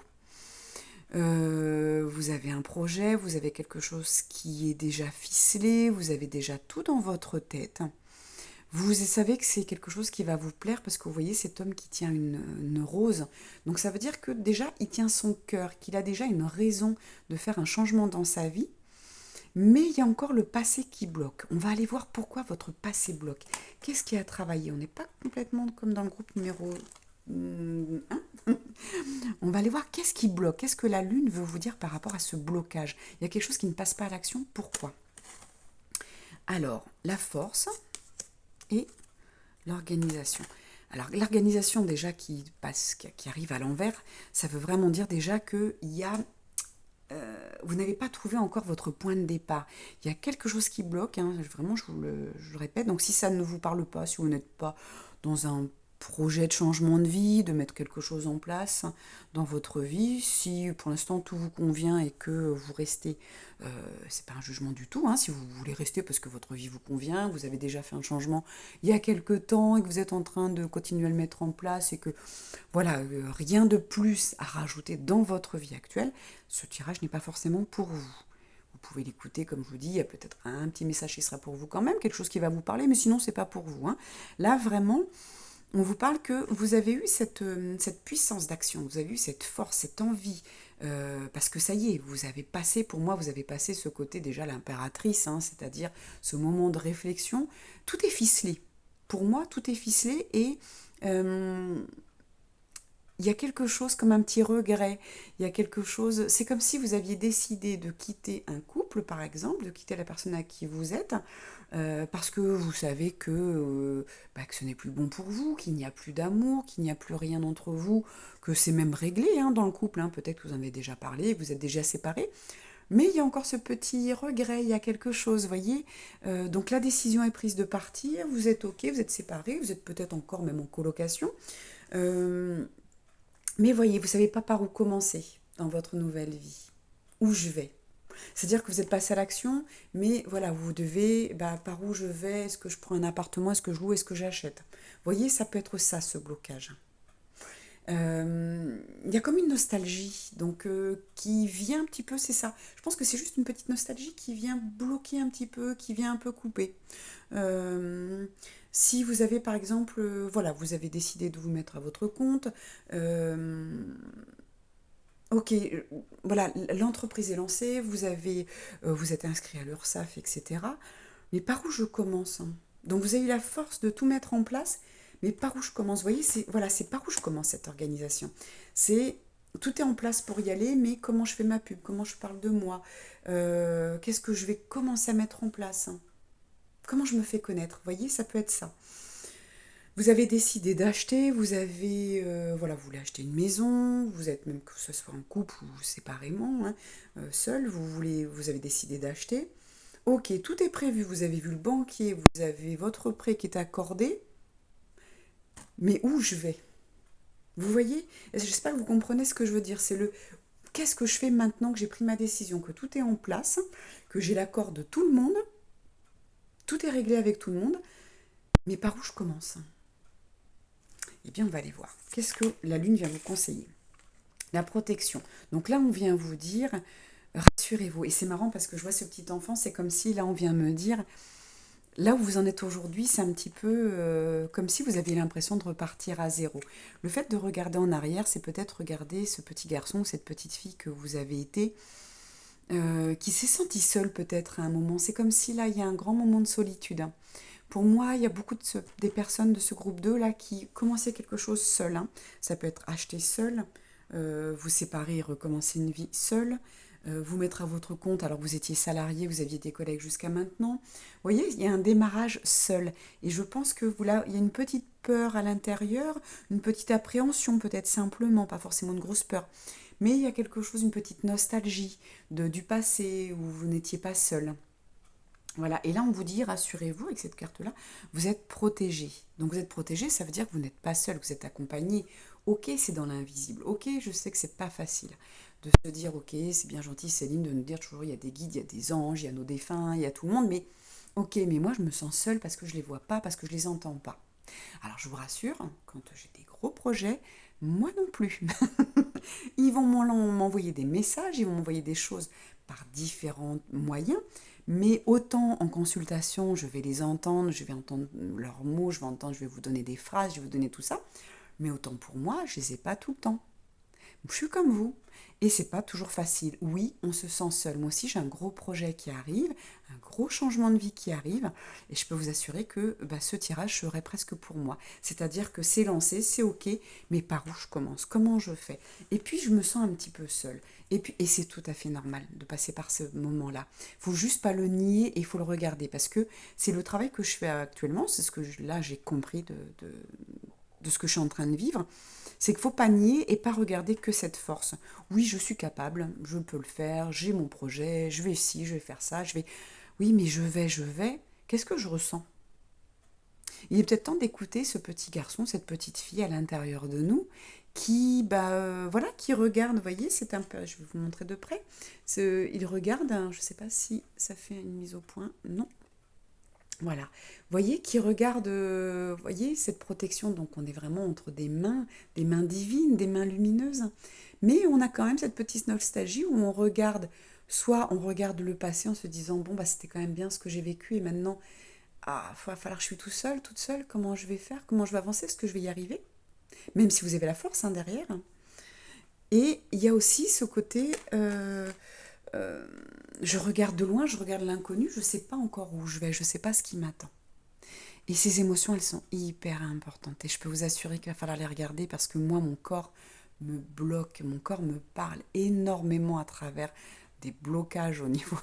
Vous avez un projet, vous avez quelque chose qui est déjà ficelé, vous avez déjà tout dans votre tête. Vous savez que c'est quelque chose qui va vous plaire parce que vous voyez cet homme qui tient une rose. Donc ça veut dire que déjà, il tient son cœur, qu'il a déjà une raison de faire un changement dans sa vie. Mais il y a encore le passé qui bloque. On va aller voir pourquoi votre passé bloque. Qu'est-ce qui a travaillé? On n'est pas complètement comme dans le groupe numéro 1. On va aller voir qu'est-ce qui bloque. Qu'est-ce que la lune veut vous dire par rapport à ce blocage? Il y a quelque chose qui ne passe pas à l'action. Pourquoi? Alors, la force et l'organisation. Alors, l'organisation déjà qui arrive à l'envers, ça veut vraiment dire déjà qu'il y a vous n'avez pas trouvé encore votre point de départ. Il y a quelque chose qui bloque, hein, vraiment, je le répète. Donc, si ça ne vous parle pas, si vous n'êtes pas dans un projet de changement de vie, de mettre quelque chose en place dans votre vie, si pour l'instant tout vous convient et que vous restez, c'est pas un jugement du tout, hein, si vous voulez rester parce que votre vie vous convient, vous avez déjà fait un changement il y a quelque temps et que vous êtes en train de continuer à le mettre en place et que voilà, rien de plus à rajouter dans votre vie actuelle, ce tirage n'est pas forcément pour vous. Vous pouvez l'écouter, comme je vous dis, il y a peut-être un petit message qui sera pour vous quand même, quelque chose qui va vous parler, mais sinon, c'est pas pour vous, hein. Là, vraiment, on vous parle que vous avez eu cette puissance d'action, vous avez eu cette force, cette envie, parce que ça y est, vous avez passé, pour moi, vous avez passé ce côté déjà l'impératrice, hein, c'est-à-dire ce moment de réflexion. Tout est ficelé. Pour moi, tout est ficelé et il y a quelque chose comme un petit regret, il y a quelque chose, c'est comme si vous aviez décidé de quitter un couple, par exemple, de quitter la personne à qui vous êtes, parce que vous savez que ce n'est plus bon pour vous, qu'il n'y a plus d'amour, qu'il n'y a plus rien entre vous, que c'est même réglé hein, dans le couple, hein, peut-être que vous en avez déjà parlé, que vous êtes déjà séparés, mais il y a encore ce petit regret, il y a quelque chose, vous voyez. Donc la décision est prise de partir, vous êtes ok, vous êtes séparés, vous êtes peut-être encore même en colocation, mais voyez, vous ne savez pas par où commencer dans votre nouvelle vie. Où je vais. C'est-à-dire que vous êtes passé à l'action, mais voilà, vous devez, par où je vais, est-ce que je prends un appartement, est-ce que je loue, est-ce que j'achète. Voyez, ça peut être ça, ce blocage. Il y a comme une nostalgie, donc qui vient un petit peu, c'est ça. Je pense que c'est juste une petite nostalgie qui vient bloquer un petit peu, qui vient un peu couper. Euh, Si vous avez par exemple, voilà, vous avez décidé de vous mettre à votre compte, ok, voilà, l'entreprise est lancée, vous êtes inscrit à l'URSSAF, etc. Mais par où je commence, hein? Donc vous avez eu la force de tout mettre en place, mais par où je commence? Vous voyez, c'est par où je commence cette organisation. C'est tout est en place pour y aller, mais comment je fais ma pub, comment je parle de moi, qu'est-ce que je vais commencer à mettre en place, hein? Comment je me fais connaître? Vous voyez, ça peut être ça. Vous avez décidé d'acheter, voilà, vous voulez acheter une maison, vous êtes même que ce soit en couple ou séparément, hein, seul, vous avez décidé d'acheter. Ok, tout est prévu, vous avez vu le banquier, vous avez votre prêt qui est accordé, mais où je vais? Vous voyez? J'espère que vous comprenez ce que je veux dire. C'est qu'est-ce que je fais maintenant que j'ai pris ma décision, que tout est en place, que j'ai l'accord de tout le monde, tout est réglé avec tout le monde, mais par où je commence? Eh bien, on va aller voir. Qu'est-ce que la Lune vient vous conseiller? La protection. Donc là, on vient vous dire, rassurez-vous. Et c'est marrant parce que je vois ce petit enfant, c'est comme si là, on vient me dire, là où vous en êtes aujourd'hui, c'est un petit peu comme si vous aviez l'impression de repartir à zéro. Le fait de regarder en arrière, c'est peut-être regarder ce petit garçon ou cette petite fille que vous avez été, qui s'est senti seul peut-être à un moment. C'est comme si là, il y a un grand moment de solitude. Pour moi, il y a beaucoup des personnes de ce groupe 2 là qui commençaient quelque chose seul. Ça peut être acheter seul, vous séparer, recommencer une vie seule, vous mettre à votre compte alors que vous étiez salarié, vous aviez des collègues jusqu'à maintenant. Vous voyez, il y a un démarrage seul. Et je pense que là, il y a une petite peur à l'intérieur, une petite appréhension peut-être simplement, pas forcément une grosse peur. Mais il y a quelque chose, une petite nostalgie du passé où vous n'étiez pas seul. Voilà, et là on vous dit, rassurez-vous, avec cette carte-là, vous êtes protégé. Donc vous êtes protégé, ça veut dire que vous n'êtes pas seul, vous êtes accompagné. Ok, c'est dans l'invisible. Ok, je sais que c'est pas facile de se dire, ok, c'est bien gentil Céline de nous dire toujours, il y a des guides, il y a des anges, il y a nos défunts, il y a tout le monde, mais ok, mais moi je me sens seule parce que je les vois pas, parce que je les entends pas. Alors je vous rassure, quand j'ai des gros projets, moi non plus. Ils vont m'envoyer des messages, ils vont m'envoyer des choses par différents moyens, mais autant en consultation, je vais les entendre, je vais entendre leurs mots, je vais vous donner des phrases, je vais vous donner tout ça, mais autant pour moi, je ne les ai pas tout le temps. Je suis comme vous. Et c'est pas toujours facile. Oui, on se sent seul. Moi aussi, j'ai un gros projet qui arrive, un gros changement de vie qui arrive, et je peux vous assurer que ce tirage serait presque pour moi. C'est-à-dire que c'est lancé, c'est ok, mais par où je commence? Comment je fais? Et puis je me sens un petit peu seule. Et c'est tout à fait normal de passer par ce moment-là. Il faut juste pas le nier et il faut le regarder parce que c'est le travail que je fais actuellement. C'est ce que là j'ai compris de ce que je suis en train de vivre, c'est qu'il ne faut pas nier et pas regarder que cette force. Oui, je suis capable, je peux le faire, j'ai mon projet, je vais ici, je vais faire ça, je vais... Oui, mais je vais. Qu'est-ce que je ressens? Il est peut-être temps d'écouter ce petit garçon, cette petite fille à l'intérieur de nous qui, voilà, qui regarde, vous voyez, c'est un peu, je vais vous montrer de près, il regarde, je ne sais pas si ça fait une mise au point, non, voilà, vous voyez, qui regarde, voyez, cette protection, donc on est vraiment entre des mains divines, des mains lumineuses, mais on a quand même cette petite nostalgie où on regarde, soit on regarde le passé en se disant, bon, c'était quand même bien ce que j'ai vécu et maintenant, il va falloir que je suis tout seul, toute seule, comment je vais faire, comment je vais avancer, est-ce que je vais y arriver? Même si vous avez la force derrière. Et il y a aussi ce côté, euh, je regarde de loin, je regarde l'inconnu, je ne sais pas encore où je vais, je ne sais pas ce qui m'attend. Et ces émotions, elles sont hyper importantes. Et je peux vous assurer qu'il va falloir les regarder parce que moi, mon corps me bloque, mon corps me parle énormément à travers des blocages au niveau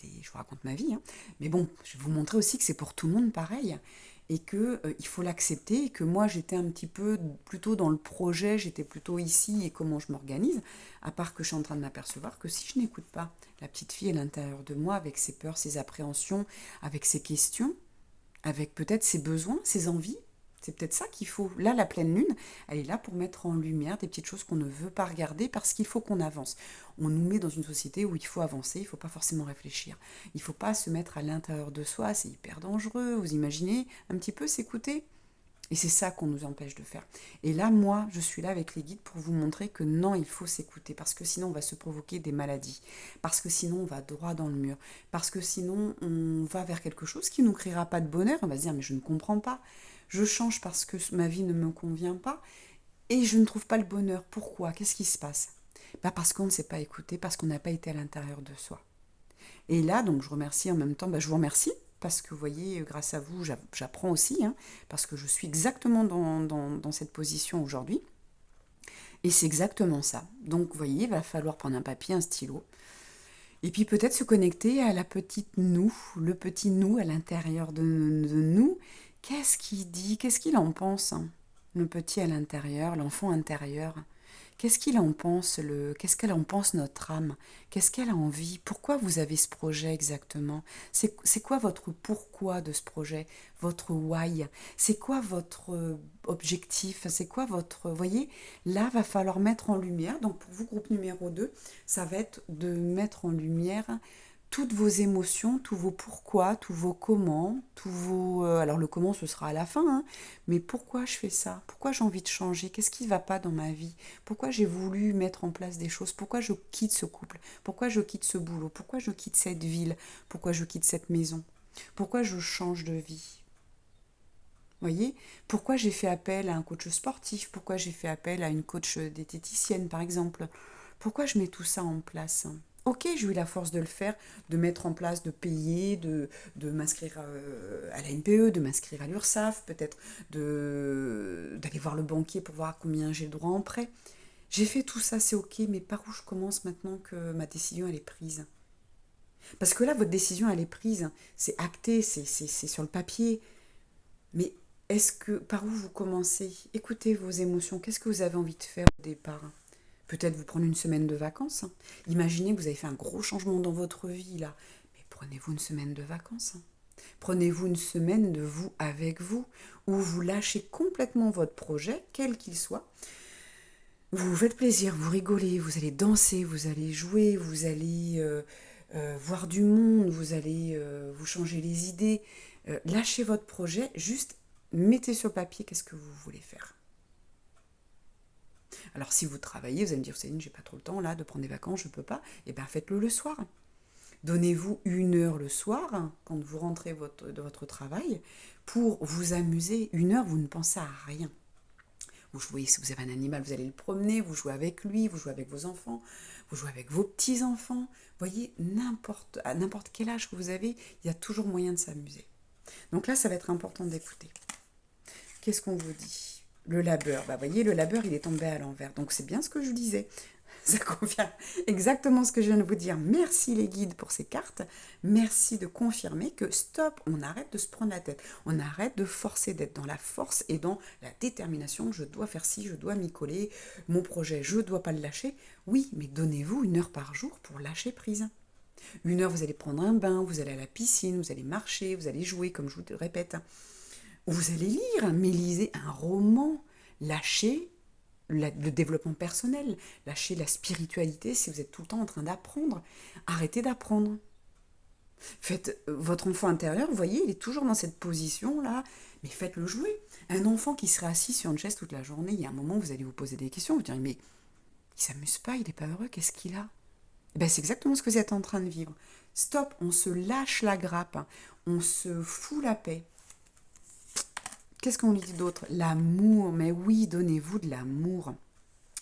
je vous raconte ma vie, mais bon, je vais vous montrer aussi que c'est pour tout le monde pareil et que il faut l'accepter et que moi j'étais un petit peu plutôt dans le projet, j'étais plutôt ici et comment je m'organise, à part que je suis en train de m'apercevoir que si je n'écoute pas la petite fille à l'intérieur de moi avec ses peurs, ses appréhensions, avec ses questions, avec peut-être ses besoins, ses envies. C'est peut-être ça qu'il faut. Là, la pleine lune, elle est là pour mettre en lumière des petites choses qu'on ne veut pas regarder parce qu'il faut qu'on avance. On nous met dans une société où il faut avancer, il ne faut pas forcément réfléchir. Il ne faut pas se mettre à l'intérieur de soi, c'est hyper dangereux. Vous imaginez un petit peu s'écouter? Et c'est ça qu'on nous empêche de faire. Et là, moi, je suis là avec les guides pour vous montrer que non, il faut s'écouter, parce que sinon, on va se provoquer des maladies, parce que sinon, on va droit dans le mur, parce que sinon, on va vers quelque chose qui ne nous créera pas de bonheur. On va se dire, mais je ne comprends pas, je change parce que ma vie ne me convient pas, et je ne trouve pas le bonheur. Pourquoi? Qu'est-ce qui se passe? Parce qu'on ne s'est pas écouté, parce qu'on n'a pas été à l'intérieur de soi. Et là, donc, je remercie en même temps, je vous remercie parce que vous voyez, grâce à vous, j'apprends aussi, parce que je suis exactement dans cette position aujourd'hui. Et c'est exactement ça. Donc, vous voyez, il va falloir prendre un papier, un stylo, et puis peut-être se connecter à la petite nous, le petit nous à l'intérieur de nous. Qu'est-ce qu'il dit? Qu'est-ce qu'il en pense? Le petit à l'intérieur, l'enfant intérieur. Qu'est-ce qu'il en pense, qu'est-ce qu'elle en pense notre âme? Qu'est-ce qu'elle a envie? Pourquoi vous avez ce projet exactement? C'est quoi votre pourquoi de ce projet? Votre why? C'est quoi votre objectif? C'est quoi votre... Vous voyez, là, va falloir mettre en lumière. Donc, pour vous, groupe numéro 2, ça va être de mettre en lumière toutes vos émotions, tous vos pourquoi, tous vos comment, tous vos... alors le comment ce sera à la fin, hein, mais pourquoi je fais ça? Pourquoi j'ai envie de changer? Qu'est-ce qui ne va pas dans ma vie? Pourquoi j'ai voulu mettre en place des choses? Pourquoi je quitte ce couple? Pourquoi je quitte ce boulot? Pourquoi je quitte cette ville? Pourquoi je quitte cette maison? Pourquoi je change de vie? Voyez, pourquoi j'ai fait appel à un coach sportif? Pourquoi j'ai fait appel à une coach diététicienne, par exemple? Pourquoi je mets tout ça en place? Ok, j'ai eu la force de le faire, de mettre en place, de payer, de m'inscrire à la NPE, de m'inscrire à l'URSSAF, peut-être d'aller voir le banquier pour voir combien j'ai le droit en prêt. J'ai fait tout ça, c'est ok, mais par où je commence maintenant que ma décision elle est prise? Parce que là, votre décision elle est prise, c'est acté, c'est sur le papier, mais est-ce que par où vous commencez? Écoutez vos émotions, qu'est-ce que vous avez envie de faire au départ? Peut-être vous prendre une semaine de vacances. Imaginez que vous avez fait un gros changement dans votre vie là. Mais prenez-vous une semaine de vacances. Prenez-vous une semaine de vous avec vous, où vous lâchez complètement votre projet, quel qu'il soit. Vous vous faites plaisir, vous rigolez, vous allez danser, vous allez jouer, vous allez voir du monde, vous allez vous changer les idées. Lâchez votre projet, juste mettez sur papier qu'est-ce que vous voulez faire. Alors si vous travaillez, vous allez me dire, Céline, j'ai pas trop le temps là de prendre des vacances, je peux pas. Eh bien faites-le le soir. Donnez-vous 1 heure le soir, quand vous rentrez de votre travail, pour vous amuser. 1 heure, vous ne pensez à rien. Vous jouez, si vous avez un animal, vous allez le promener, vous jouez avec lui, vous jouez avec vos enfants, vous jouez avec vos petits-enfants. Voyez, à n'importe quel âge que vous avez, il y a toujours moyen de s'amuser. Donc là, ça va être important d'écouter. Qu'est-ce qu'on vous dit? Le labeur, bah voyez, le labeur, il est tombé à l'envers. Donc c'est bien ce que je disais. Ça confirme exactement ce que je viens de vous dire. Merci les guides pour ces cartes. Merci de confirmer que stop, on arrête de se prendre la tête. On arrête de forcer, d'être dans la force et dans la détermination. Je dois faire ci, je dois m'y coller. Mon projet, je ne dois pas le lâcher. Oui, mais donnez-vous 1 heure par jour pour lâcher prise. 1 heure, vous allez prendre un bain, vous allez à la piscine, vous allez marcher, vous allez jouer, comme je vous le répète. Vous allez lire, mais lisez un roman. Lâchez le développement personnel, lâchez la spiritualité si vous êtes tout le temps en train d'apprendre. Arrêtez d'apprendre. Faites votre enfant intérieur, vous voyez, il est toujours dans cette position-là, mais faites-le jouer. Un enfant qui serait assis sur une chaise toute la journée, il y a un moment où vous allez vous poser des questions, vous direz, mais il s'amuse pas, il n'est pas heureux, qu'est-ce qu'il a? Eh ben, c'est exactement ce que vous êtes en train de vivre. Stop, on se lâche la grappe, on se fout la paix. Qu'est-ce qu'on lui dit d'autre? L'amour, mais oui, donnez-vous de l'amour.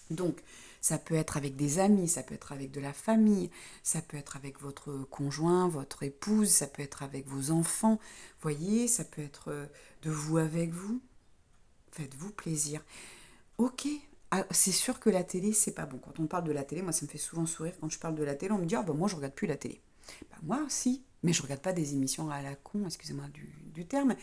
Donc, ça peut être avec des amis, ça peut être avec de la famille, ça peut être avec votre conjoint, votre épouse, ça peut être avec vos enfants, voyez, ça peut être de vous avec vous. Faites-vous plaisir. Ok, c'est sûr que la télé, c'est pas bon. Quand on parle de la télé, moi, ça me fait souvent sourire. Quand je parle de la télé, on me dit, ah ben moi, je regarde plus la télé. Ben, moi aussi, mais je regarde pas des émissions à la con, excusez-moi du terme.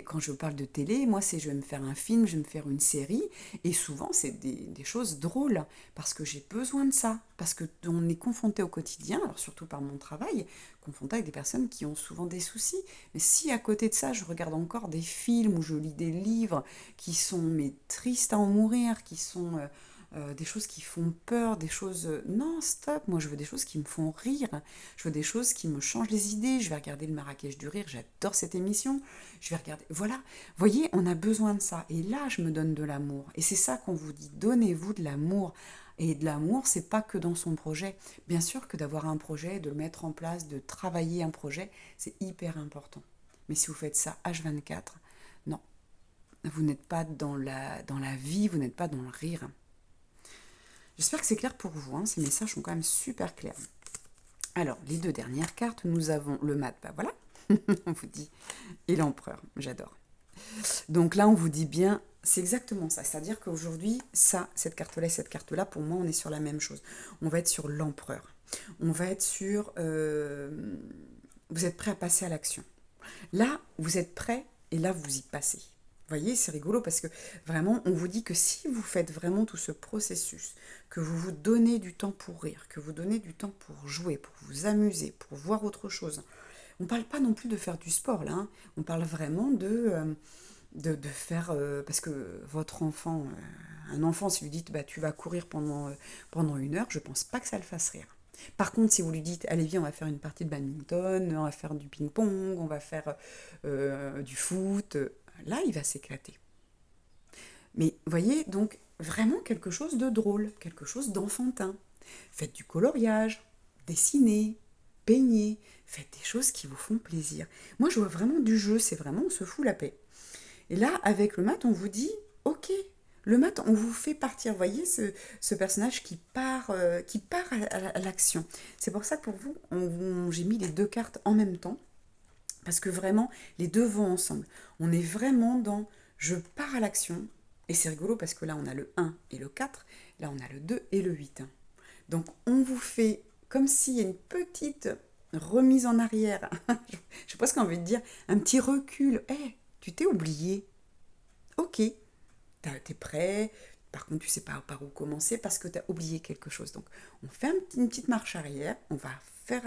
Quand je parle de télé, moi, je vais me faire un film, je vais me faire une série, et souvent, c'est des choses drôles, parce que j'ai besoin de ça, parce que on est confronté au quotidien, alors surtout par mon travail, confronté avec des personnes qui ont souvent des soucis. Mais si à côté de ça, je regarde encore des films ou je lis des livres qui sont mais tristes à en mourir, qui sont des choses qui font peur, des choses... non, stop, moi je veux des choses qui me font rire, je veux des choses qui me changent les idées, je vais regarder le Marrakech du Rire, j'adore cette émission, je vais regarder... Voilà, vous voyez, on a besoin de ça, et là je me donne de l'amour, et c'est ça qu'on vous dit, donnez-vous de l'amour, et de l'amour, c'est pas que dans son projet. Bien sûr que d'avoir un projet, de le mettre en place, de travailler un projet, c'est hyper important. Mais si vous faites ça H24, non, vous n'êtes pas dans la vie, vous n'êtes pas dans le rire. J'espère que c'est clair pour vous, hein. Ces messages sont quand même super clairs. Alors, les 2 dernières cartes, nous avons le mat, bah voilà, on vous dit, et l'empereur, j'adore. Donc là, on vous dit bien, c'est exactement ça. C'est-à-dire qu'aujourd'hui, cette carte-là et cette carte-là, pour moi, on est sur la même chose. On va être sur l'empereur. On va être sur... vous êtes prêt à passer à l'action. Là, vous êtes prêt et là, vous y passez. voyez, c'est rigolo parce que vraiment, on vous dit que si vous faites vraiment tout ce processus, que vous vous donnez du temps pour rire, que vous donnez du temps pour jouer, pour vous amuser, pour voir autre chose, on ne parle pas non plus de faire du sport là, hein. On parle vraiment de faire, parce que votre enfant, un enfant, si vous lui dites bah, tu vas courir pendant 1 heure, je ne pense pas que ça le fasse rire. Par contre, si vous lui dites allez viens, on va faire une partie de badminton, on va faire du ping-pong, on va faire du foot, là il va s'éclater. Mais voyez, donc vraiment quelque chose de drôle, quelque chose d'enfantin. Faites du coloriage, dessinez, peignez, faites des choses qui vous font plaisir. Moi, je vois vraiment du jeu, c'est vraiment on se fout la paix. Et là, avec le maths, on vous dit, ok, le maths, on vous fait partir. Vous voyez ce personnage qui part à l'action. C'est pour ça que pour vous, j'ai mis les deux cartes en même temps, parce que vraiment, les deux vont ensemble. On est vraiment dans je pars à l'action, et c'est rigolo parce que là, on a le 1 et le 4, là, on a le 2 et le 8. Donc, on vous fait comme s'il y a une petite remise en arrière, je ne sais pas ce qu'on veut dire, un petit recul. Hé, tu t'es oublié. Ok, t'es prêt. Par contre, tu sais pas par où commencer parce que tu as oublié quelque chose. Donc, on fait une petite marche arrière, on va faire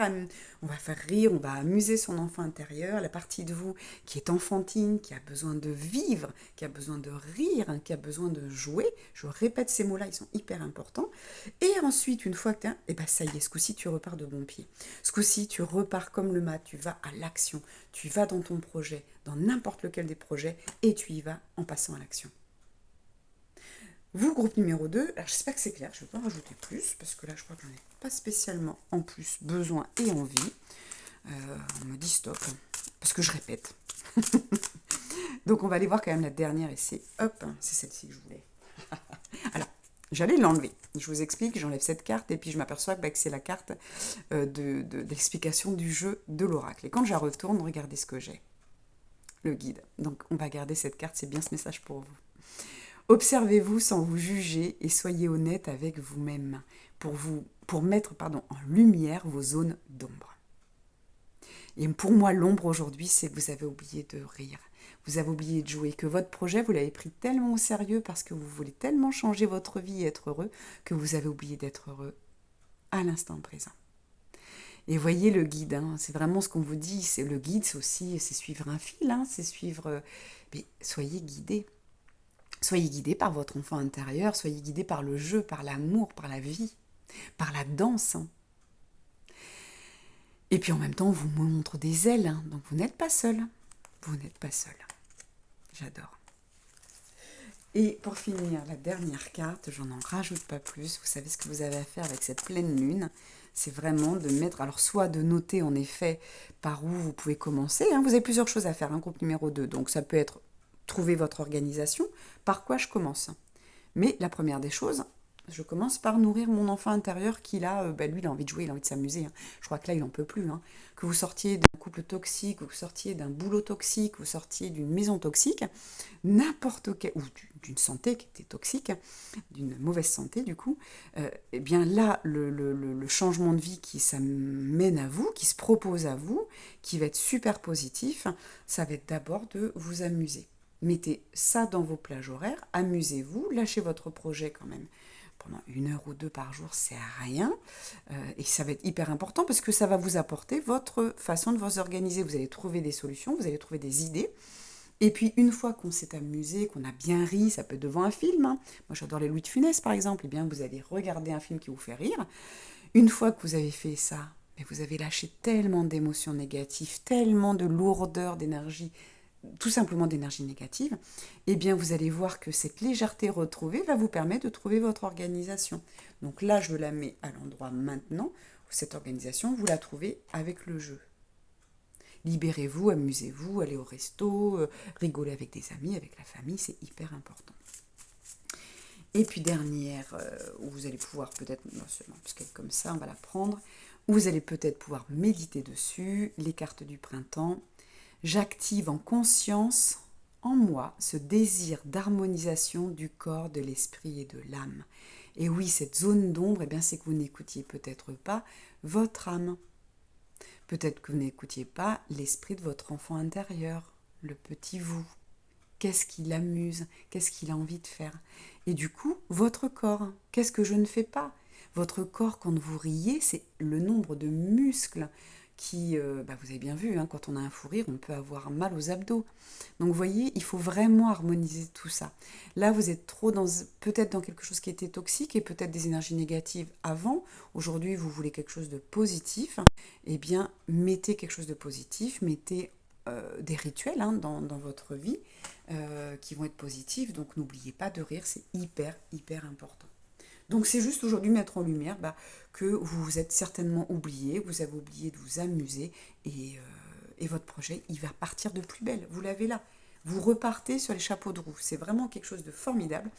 rire, on va amuser son enfant intérieur, la partie de vous qui est enfantine, qui a besoin de vivre, qui a besoin de rire, hein, qui a besoin de jouer. Je répète ces mots-là, ils sont hyper importants. Et ensuite, une fois que tu as, eh ben ça y est, ce coup-ci, tu repars de bon pied. Ce coup-ci, tu repars comme le maths, tu vas à l'action, tu vas dans ton projet, dans n'importe lequel des projets, et tu y vas en passant à l'action. Vous, groupe numéro 2, alors j'espère que c'est clair, je ne vais pas en rajouter plus, parce que là, je crois que j'en ai pas spécialement en plus besoin et envie. On me dit stop, parce que je répète. Donc, on va aller voir quand même la dernière, et c'est, hop, c'est celle-ci que je voulais. Alors, j'allais l'enlever. Je vous explique, j'enlève cette carte, et puis je m'aperçois que c'est la carte de l'explication du jeu de l'oracle. Et quand je la retourne, regardez ce que j'ai. Le guide. Donc, on va garder cette carte, c'est bien ce message pour vous. Observez-vous sans vous juger et soyez honnête avec vous-même pour mettre en lumière vos zones d'ombre. Et pour moi, l'ombre aujourd'hui, c'est que vous avez oublié de rire, vous avez oublié de jouer, que votre projet, vous l'avez pris tellement au sérieux parce que vous voulez tellement changer votre vie et être heureux que vous avez oublié d'être heureux à l'instant présent. Et voyez le guide, hein, c'est vraiment ce qu'on vous dit, c'est le guide, c'est aussi c'est suivre un fil, hein, c'est suivre. Mais soyez guidés. Soyez guidés par votre enfant intérieur, soyez guidés par le jeu, par l'amour, par la vie, par la danse. Hein. Et puis en même temps, on vous montre des ailes, hein, donc vous n'êtes pas seul. Vous n'êtes pas seul. J'adore. Et pour finir, la dernière carte, j'en en rajoute pas plus. Vous savez ce que vous avez à faire avec cette pleine lune. C'est vraiment de mettre, alors soit de noter en effet par où vous pouvez commencer. Hein. Vous avez plusieurs choses à faire, un groupe numéro 2. Donc ça peut être trouver votre organisation. Par quoi je commence? Mais la première des choses, je commence par nourrir mon enfant intérieur qui, là, lui, il a envie de jouer, il a envie de s'amuser. Hein. Je crois que là, il n'en peut plus. Hein. Que vous sortiez d'un couple toxique, ou que vous sortiez d'un boulot toxique, ou vous sortiez d'une maison toxique, n'importe quel, ou d'une santé qui était toxique, d'une mauvaise santé du coup, eh bien là, le changement de vie qui s'amène à vous, qui se propose à vous, qui va être super positif, ça va être d'abord de vous amuser. Mettez ça dans vos plages horaires, amusez-vous, lâchez votre projet quand même. Pendant 1 heure ou 2 par jour, c'est rien. Et ça va être hyper important parce que ça va vous apporter votre façon de vous organiser. Vous allez trouver des solutions, vous allez trouver des idées. Et puis, une fois qu'on s'est amusé, qu'on a bien ri, ça peut être devant un film. Hein. Moi, j'adore les Louis de Funès, par exemple. Eh bien, vous allez regarder un film qui vous fait rire. Une fois que vous avez fait ça, mais vous avez lâché tellement d'émotions négatives, tellement de lourdeur d'énergie, tout simplement d'énergie négative, eh bien vous allez voir que cette légèreté retrouvée va vous permettre de trouver votre organisation. Donc là, je la mets à l'endroit maintenant où cette organisation, vous la trouvez avec le jeu. Libérez-vous, amusez-vous, allez au resto, rigolez avec des amis, avec la famille, c'est hyper important. Et puis dernière, où vous allez pouvoir peut-être, non seulement parce qu'elle est comme ça, on va la prendre, où vous allez peut-être pouvoir méditer dessus, les cartes du printemps. J'active en conscience en moi ce désir d'harmonisation du corps, de l'esprit et de l'âme. Et oui, cette zone d'ombre, eh bien, c'est que vous n'écoutiez peut-être pas votre âme. Peut-être que vous n'écoutiez pas l'esprit de votre enfant intérieur, le petit vous. qu'est-ce qui l'amuse, qu'est-ce qu'il a envie de faire. Et du coup, votre corps, qu'est-ce que je ne fais pas? Votre corps, quand vous riez, c'est le nombre de muscles qui, vous avez bien vu, hein, quand on a un fou rire, on peut avoir mal aux abdos. Donc vous voyez, il faut vraiment harmoniser tout ça. Là, vous êtes trop peut-être dans quelque chose qui était toxique et peut-être des énergies négatives avant. Aujourd'hui, vous voulez quelque chose de positif. Eh bien, mettez quelque chose de positif, mettez des rituels hein, dans votre vie qui vont être positifs. Donc n'oubliez pas de rire, c'est hyper, hyper important. Donc c'est juste aujourd'hui mettre en lumière que vous vous êtes certainement oublié, vous avez oublié de vous amuser et votre projet, il va partir de plus belle. Vous l'avez là. Vous repartez sur les chapeaux de roue. C'est vraiment quelque chose de formidable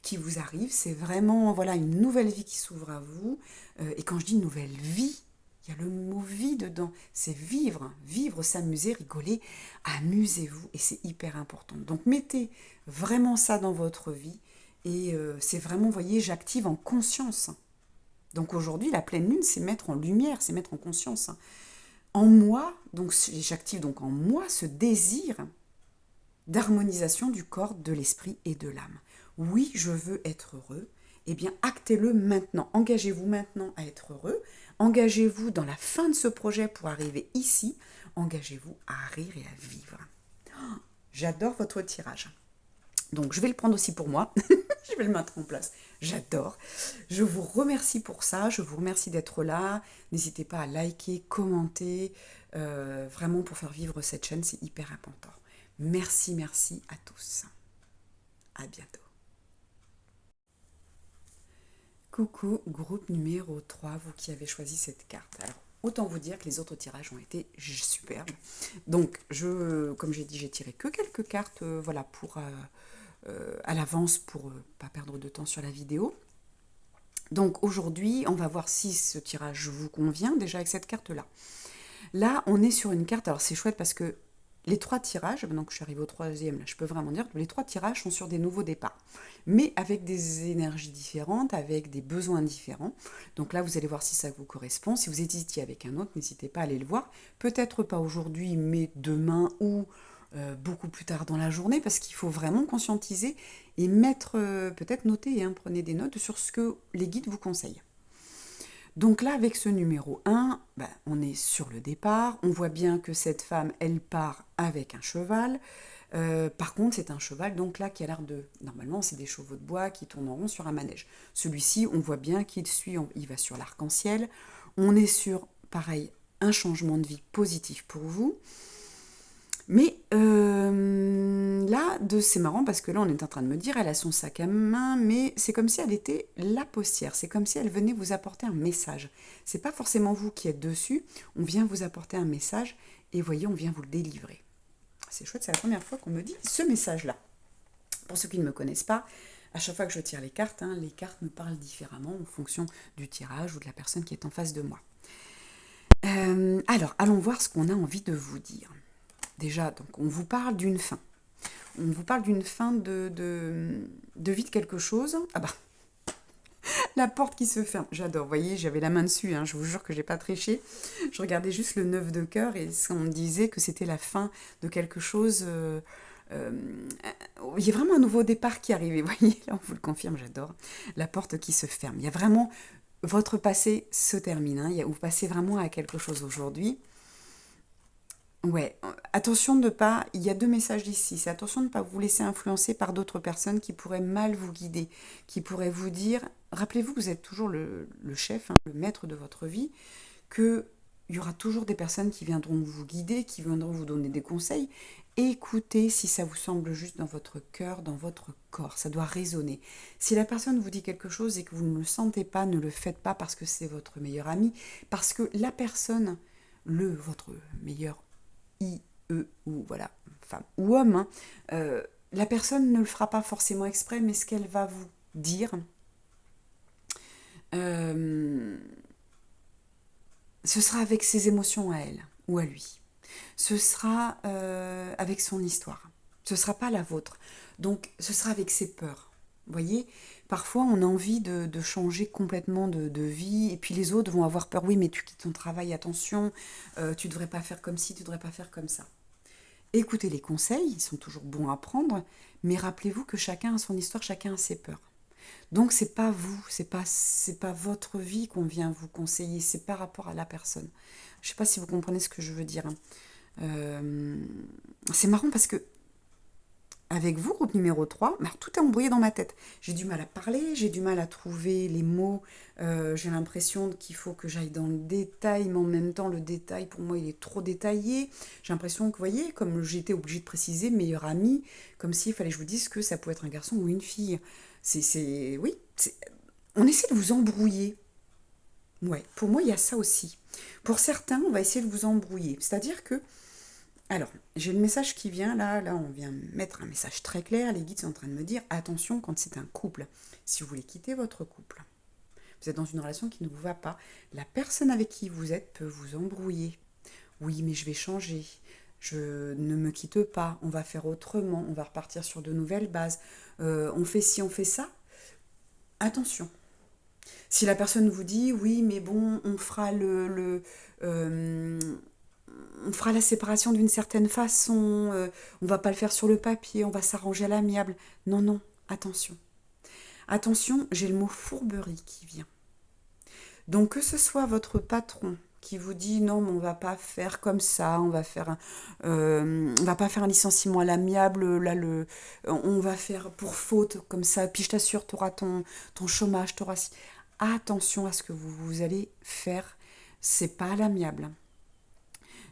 qui vous arrive. C'est vraiment voilà une nouvelle vie qui s'ouvre à vous. Et quand je dis nouvelle vie, il y a le mot vie dedans. C'est vivre, vivre, s'amuser, rigoler. Amusez-vous et c'est hyper important. Donc mettez vraiment ça dans votre vie. Et c'est vraiment, vous voyez, j'active en conscience. Donc aujourd'hui, la pleine lune, c'est mettre en lumière, c'est mettre en conscience. En moi, donc j'active donc en moi ce désir d'harmonisation du corps, de l'esprit et de l'âme. Oui, je veux être heureux. Eh bien, actez-le maintenant. Engagez-vous maintenant à être heureux. Engagez-vous dans la fin de ce projet pour arriver ici. Engagez-vous à rire et à vivre. Oh, j'adore votre tirage. Donc, je vais le prendre aussi pour moi. Je vais le mettre en place. J'adore. Je vous remercie pour ça. Je vous remercie d'être là. N'hésitez pas à liker, commenter. Vraiment, pour faire vivre cette chaîne, c'est hyper important. Merci, merci à tous. À bientôt. Coucou, groupe numéro 3, vous qui avez choisi cette carte. Alors, autant vous dire que les autres tirages ont été superbes. Donc, comme j'ai dit, j'ai tiré que quelques cartes voilà, pour... à l'avance pour pas perdre de temps sur la vidéo. Donc aujourd'hui, on va voir si ce tirage vous convient déjà avec cette carte-là. Là, on est sur une carte, alors c'est chouette parce que les 3 tirages, donc je suis arrivée au 3e, là je peux vraiment dire que les 3 tirages sont sur des nouveaux départs, mais avec des énergies différentes, avec des besoins différents. Donc là, vous allez voir si ça vous correspond. Si vous hésitiez avec un autre, n'hésitez pas à aller le voir. Peut-être pas aujourd'hui, mais demain ou beaucoup plus tard dans la journée, parce qu'il faut vraiment conscientiser et mettre, peut-être noter, hein, prenez des notes sur ce que les guides vous conseillent. Donc là, avec ce numéro 1, on est sur le départ. On voit bien que cette femme, elle part avec un cheval. Par contre, c'est un cheval donc là qui a l'air de... Normalement, c'est des chevaux de bois qui tournent en rond sur un manège. Celui-ci, on voit bien qu'il il va sur l'arc-en-ciel. On est sur, pareil, un changement de vie positif pour vous. Mais là, c'est marrant parce que là, on est en train de me dire, elle a son sac à main, mais c'est comme si elle était la postière. C'est comme si elle venait vous apporter un message. C'est pas forcément vous qui êtes dessus. On vient vous apporter un message et voyez, on vient vous le délivrer. C'est chouette, c'est la première fois qu'on me dit ce message-là. Pour ceux qui ne me connaissent pas, à chaque fois que je tire les cartes me parlent différemment en fonction du tirage ou de la personne qui est en face de moi. Alors, allons voir ce qu'on a envie de vous dire. Déjà, donc, on vous parle d'une fin. On vous parle d'une fin de vie de quelque chose. Ah bah, la porte qui se ferme. J'adore, vous voyez, j'avais la main dessus, hein, je vous jure que j'ai pas triché. Je regardais juste le 9 de cœur et on me disait que c'était la fin de quelque chose. Il y a vraiment un nouveau départ qui arrivait, vous voyez, là on vous le confirme, j'adore. La porte qui se ferme. Il y a vraiment... Votre passé se termine, hein, vous passez vraiment à quelque chose aujourd'hui. Ouais, attention de ne pas, il y a 2 messages ici, c'est attention de ne pas vous laisser influencer par d'autres personnes qui pourraient mal vous guider, qui pourraient vous dire, rappelez-vous que vous êtes toujours le chef, hein, le maître de votre vie, qu'il y aura toujours des personnes qui viendront vous guider, qui viendront vous donner des conseils. Écoutez si ça vous semble juste dans votre cœur, dans votre corps, ça doit résonner. Si la personne vous dit quelque chose et que vous ne le sentez pas, ne le faites pas parce que c'est votre meilleur ami, parce que la personne, votre meilleur ou voilà, femme ou homme, hein, la personne ne le fera pas forcément exprès, mais ce qu'elle va vous dire, ce sera avec ses émotions à elle ou à lui. Ce sera avec son histoire. Ce ne sera pas la vôtre. Donc, ce sera avec ses peurs. Vous voyez, parfois, on a envie de changer complètement de vie, et puis les autres vont avoir peur. Oui, mais tu quittes ton travail, attention, tu ne devrais pas faire comme ci, tu ne devrais pas faire comme ça. Écoutez les conseils, ils sont toujours bons à prendre, mais rappelez-vous que chacun a son histoire, chacun a ses peurs. Donc c'est pas vous, c'est pas votre vie qu'on vient vous conseiller, c'est par rapport à la personne. Je sais pas si vous comprenez ce que je veux dire, hein. Euh, c'est marrant parce que avec vous, groupe numéro 3, bah, tout est embrouillé dans ma tête. J'ai du mal à parler, j'ai du mal à trouver les mots, j'ai l'impression qu'il faut que j'aille dans le détail, mais en même temps, le détail, pour moi, il est trop détaillé. J'ai l'impression que, vous voyez, comme j'étais obligée de préciser, meilleur ami, comme s'il fallait que je vous dise que ça pouvait être un garçon ou une fille. Oui, on essaie de vous embrouiller. Ouais, pour moi, il y a ça aussi. Pour certains, on va essayer de vous embrouiller. C'est-à-dire que alors, j'ai le message qui vient, là on vient mettre un message très clair, les guides sont en train de me dire, attention quand c'est un couple, si vous voulez quitter votre couple, vous êtes dans une relation qui ne vous va pas, la personne avec qui vous êtes peut vous embrouiller. Oui, mais je vais changer, je ne me quitte pas, on va faire autrement, on va repartir sur de nouvelles bases, on fait ci, on fait ça, attention. Si la personne vous dit, oui, mais bon, euh, on fera la séparation d'une certaine façon, on va pas le faire sur le papier, on va s'arranger à l'amiable. Non, non, attention. Attention, j'ai le mot fourberie qui vient. Donc que ce soit votre patron qui vous dit non, mais on va pas faire comme ça, on va pas faire un licenciement à l'amiable, on va faire pour faute comme ça, puis je t'assure, tu auras ton chômage, t'auras... Attention à ce que vous allez faire, c'est pas à l'amiable.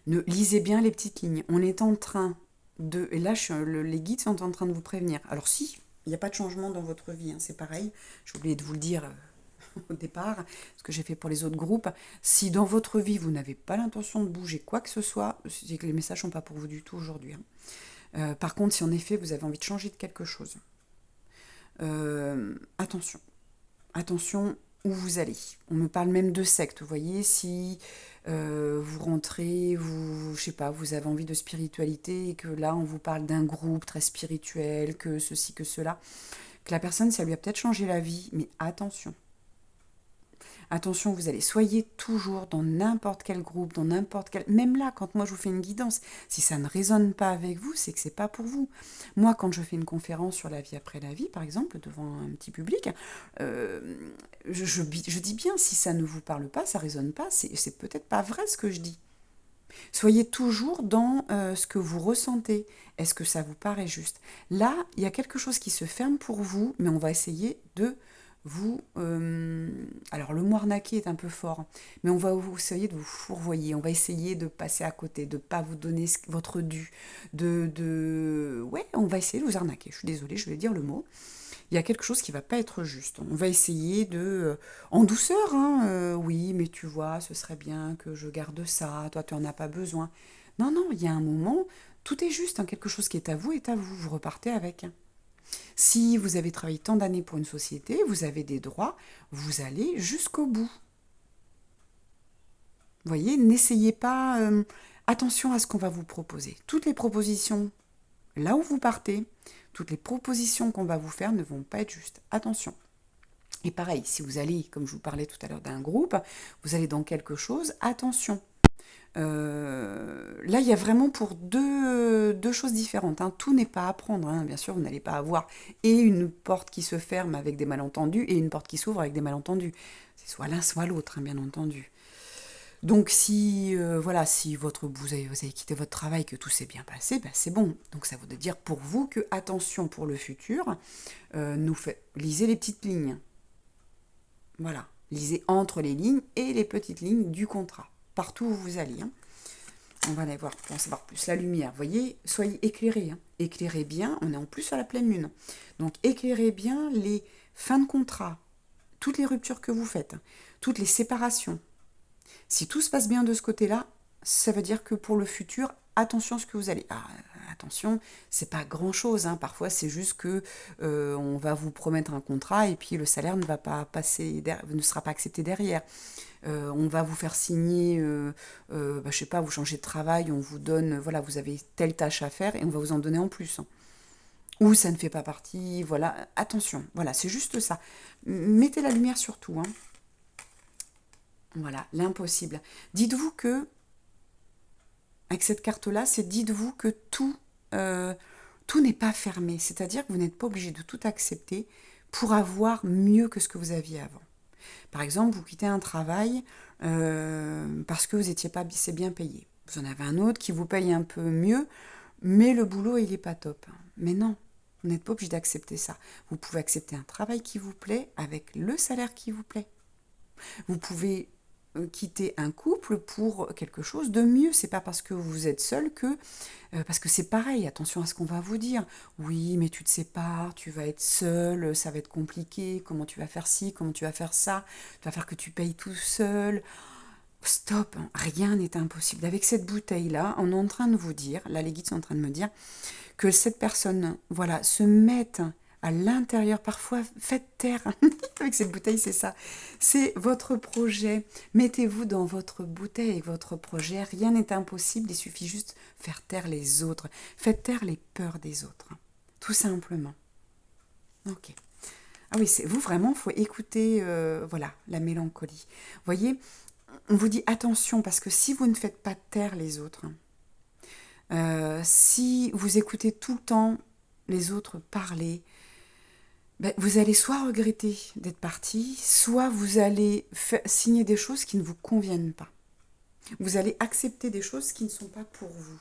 Lisez bien les petites lignes. On est en train de... Et là, les guides sont en train de vous prévenir. Alors si, il n'y a pas de changement dans votre vie, hein, c'est pareil. J'ai oublié de vous le dire au départ, ce que j'ai fait pour les autres groupes. Si dans votre vie, vous n'avez pas l'intention de bouger quoi que ce soit, c'est que les messages ne sont pas pour vous du tout aujourd'hui, hein. Par contre, si en effet, vous avez envie de changer de quelque chose, attention. Attention où vous allez. On me parle même de secte, vous voyez, si vous rentrez, je sais pas, vous avez envie de spiritualité et que là on vous parle d'un groupe très spirituel, que ceci, que cela, que la personne, ça lui a peut-être changé la vie, mais attention. Attention, vous allez, soyez toujours dans n'importe quel groupe, dans n'importe quel... Même là, quand moi je vous fais une guidance, si ça ne résonne pas avec vous, c'est que c'est pas pour vous. Moi, quand je fais une conférence sur la vie après la vie, par exemple, devant un petit public, je dis bien, si ça ne vous parle pas, ça résonne pas, c'est peut-être pas vrai ce que je dis. Soyez toujours dans ce que vous ressentez. Est-ce que ça vous paraît juste? Là, il y a quelque chose qui se ferme pour vous, mais on va essayer de vous... alors, le mot arnaquer est un peu fort, mais on va essayer de vous fourvoyer. On va essayer de passer à côté, de ne pas vous donner votre dû. Ouais, on va essayer de vous arnaquer. Je suis désolée, je vais dire le mot. Il y a quelque chose qui va pas être juste. On va essayer en douceur, hein, oui, mais tu vois, ce serait bien que je garde ça, toi tu en as pas besoin. Non, non, il y a un moment, tout est juste, hein, quelque chose qui est à vous est à vous, vous repartez avec. Si vous avez travaillé tant d'années pour une société, vous avez des droits, vous allez jusqu'au bout. Vous voyez, n'essayez pas, attention à ce qu'on va vous proposer. Toutes les propositions, là où vous partez, toutes les propositions qu'on va vous faire ne vont pas être justes. Attention. Et pareil, si vous allez, comme je vous parlais tout à l'heure d'un groupe, vous allez dans quelque chose, attention. Là, il y a vraiment pour deux choses différentes, hein. Tout n'est pas à prendre, hein. Bien sûr, vous n'allez pas avoir et une porte qui se ferme avec des malentendus et une porte qui s'ouvre avec des malentendus. C'est soit l'un, soit l'autre, hein, bien entendu. Donc si voilà, si vous avez quitté votre travail, que tout s'est bien passé, ben c'est bon. Donc ça veut dire pour vous que attention pour le futur, lisez les petites lignes. Voilà, lisez entre les lignes et les petites lignes du contrat, partout où vous allez, hein. On va aller voir pour en savoir plus. La lumière, vous voyez, soyez éclairés, hein. Éclairez bien, on est en plus à la pleine lune. Donc éclairez bien les fins de contrat, toutes les ruptures que vous faites, toutes les séparations. Si tout se passe bien de ce côté-là, ça veut dire que pour le futur, attention à ce que vous allez... attention, c'est pas grand-chose, hein. Parfois, c'est juste que on va vous promettre un contrat et puis le salaire ne va pas passer, ne sera pas accepté derrière. On va vous faire signer, je sais pas, vous changez de travail, on vous donne, voilà, vous avez telle tâche à faire et on va vous en donner en plus, hein. Ou ça ne fait pas partie, voilà, attention, voilà, c'est juste ça. Mettez la lumière sur tout, hein. Voilà, l'impossible. Dites-vous que, avec cette carte-là, c'est dites-vous que tout n'est pas fermé. C'est-à-dire que vous n'êtes pas obligé de tout accepter pour avoir mieux que ce que vous aviez avant. Par exemple, vous quittez un travail parce que vous n'étiez pas assez bien payé. Vous en avez un autre qui vous paye un peu mieux, mais le boulot, il n'est pas top. Mais non, vous n'êtes pas obligé d'accepter ça. Vous pouvez accepter un travail qui vous plaît avec le salaire qui vous plaît. Vous pouvez quitter un couple pour quelque chose de mieux. C'est pas parce que vous êtes seul que parce que c'est pareil. Attention à ce qu'on va vous dire. Oui, mais tu te sépares, tu vas être seul, ça va être compliqué. Comment tu vas faire ci, comment tu vas faire ça. Tu vas faire que tu payes tout seul. Stop, hein. Rien n'est impossible. Avec cette bouteille-là, on est en train de vous dire, là les guides sont en train de me dire, que cette personne, voilà, se mette à l'intérieur, parfois faites taire, avec cette bouteille, c'est ça, c'est votre projet, mettez-vous dans votre bouteille avec votre projet, rien n'est impossible, il suffit juste de faire taire les autres, faites taire les peurs des autres, tout simplement. Ok. Ah oui, c'est vous vraiment, il faut écouter, voilà, la mélancolie. Vous voyez, on vous dit attention, parce que si vous ne faites pas taire les autres, si vous écoutez tout le temps les autres parler, ben, vous allez soit regretter d'être parti, soit vous allez signer des choses qui ne vous conviennent pas. Vous allez accepter des choses qui ne sont pas pour vous.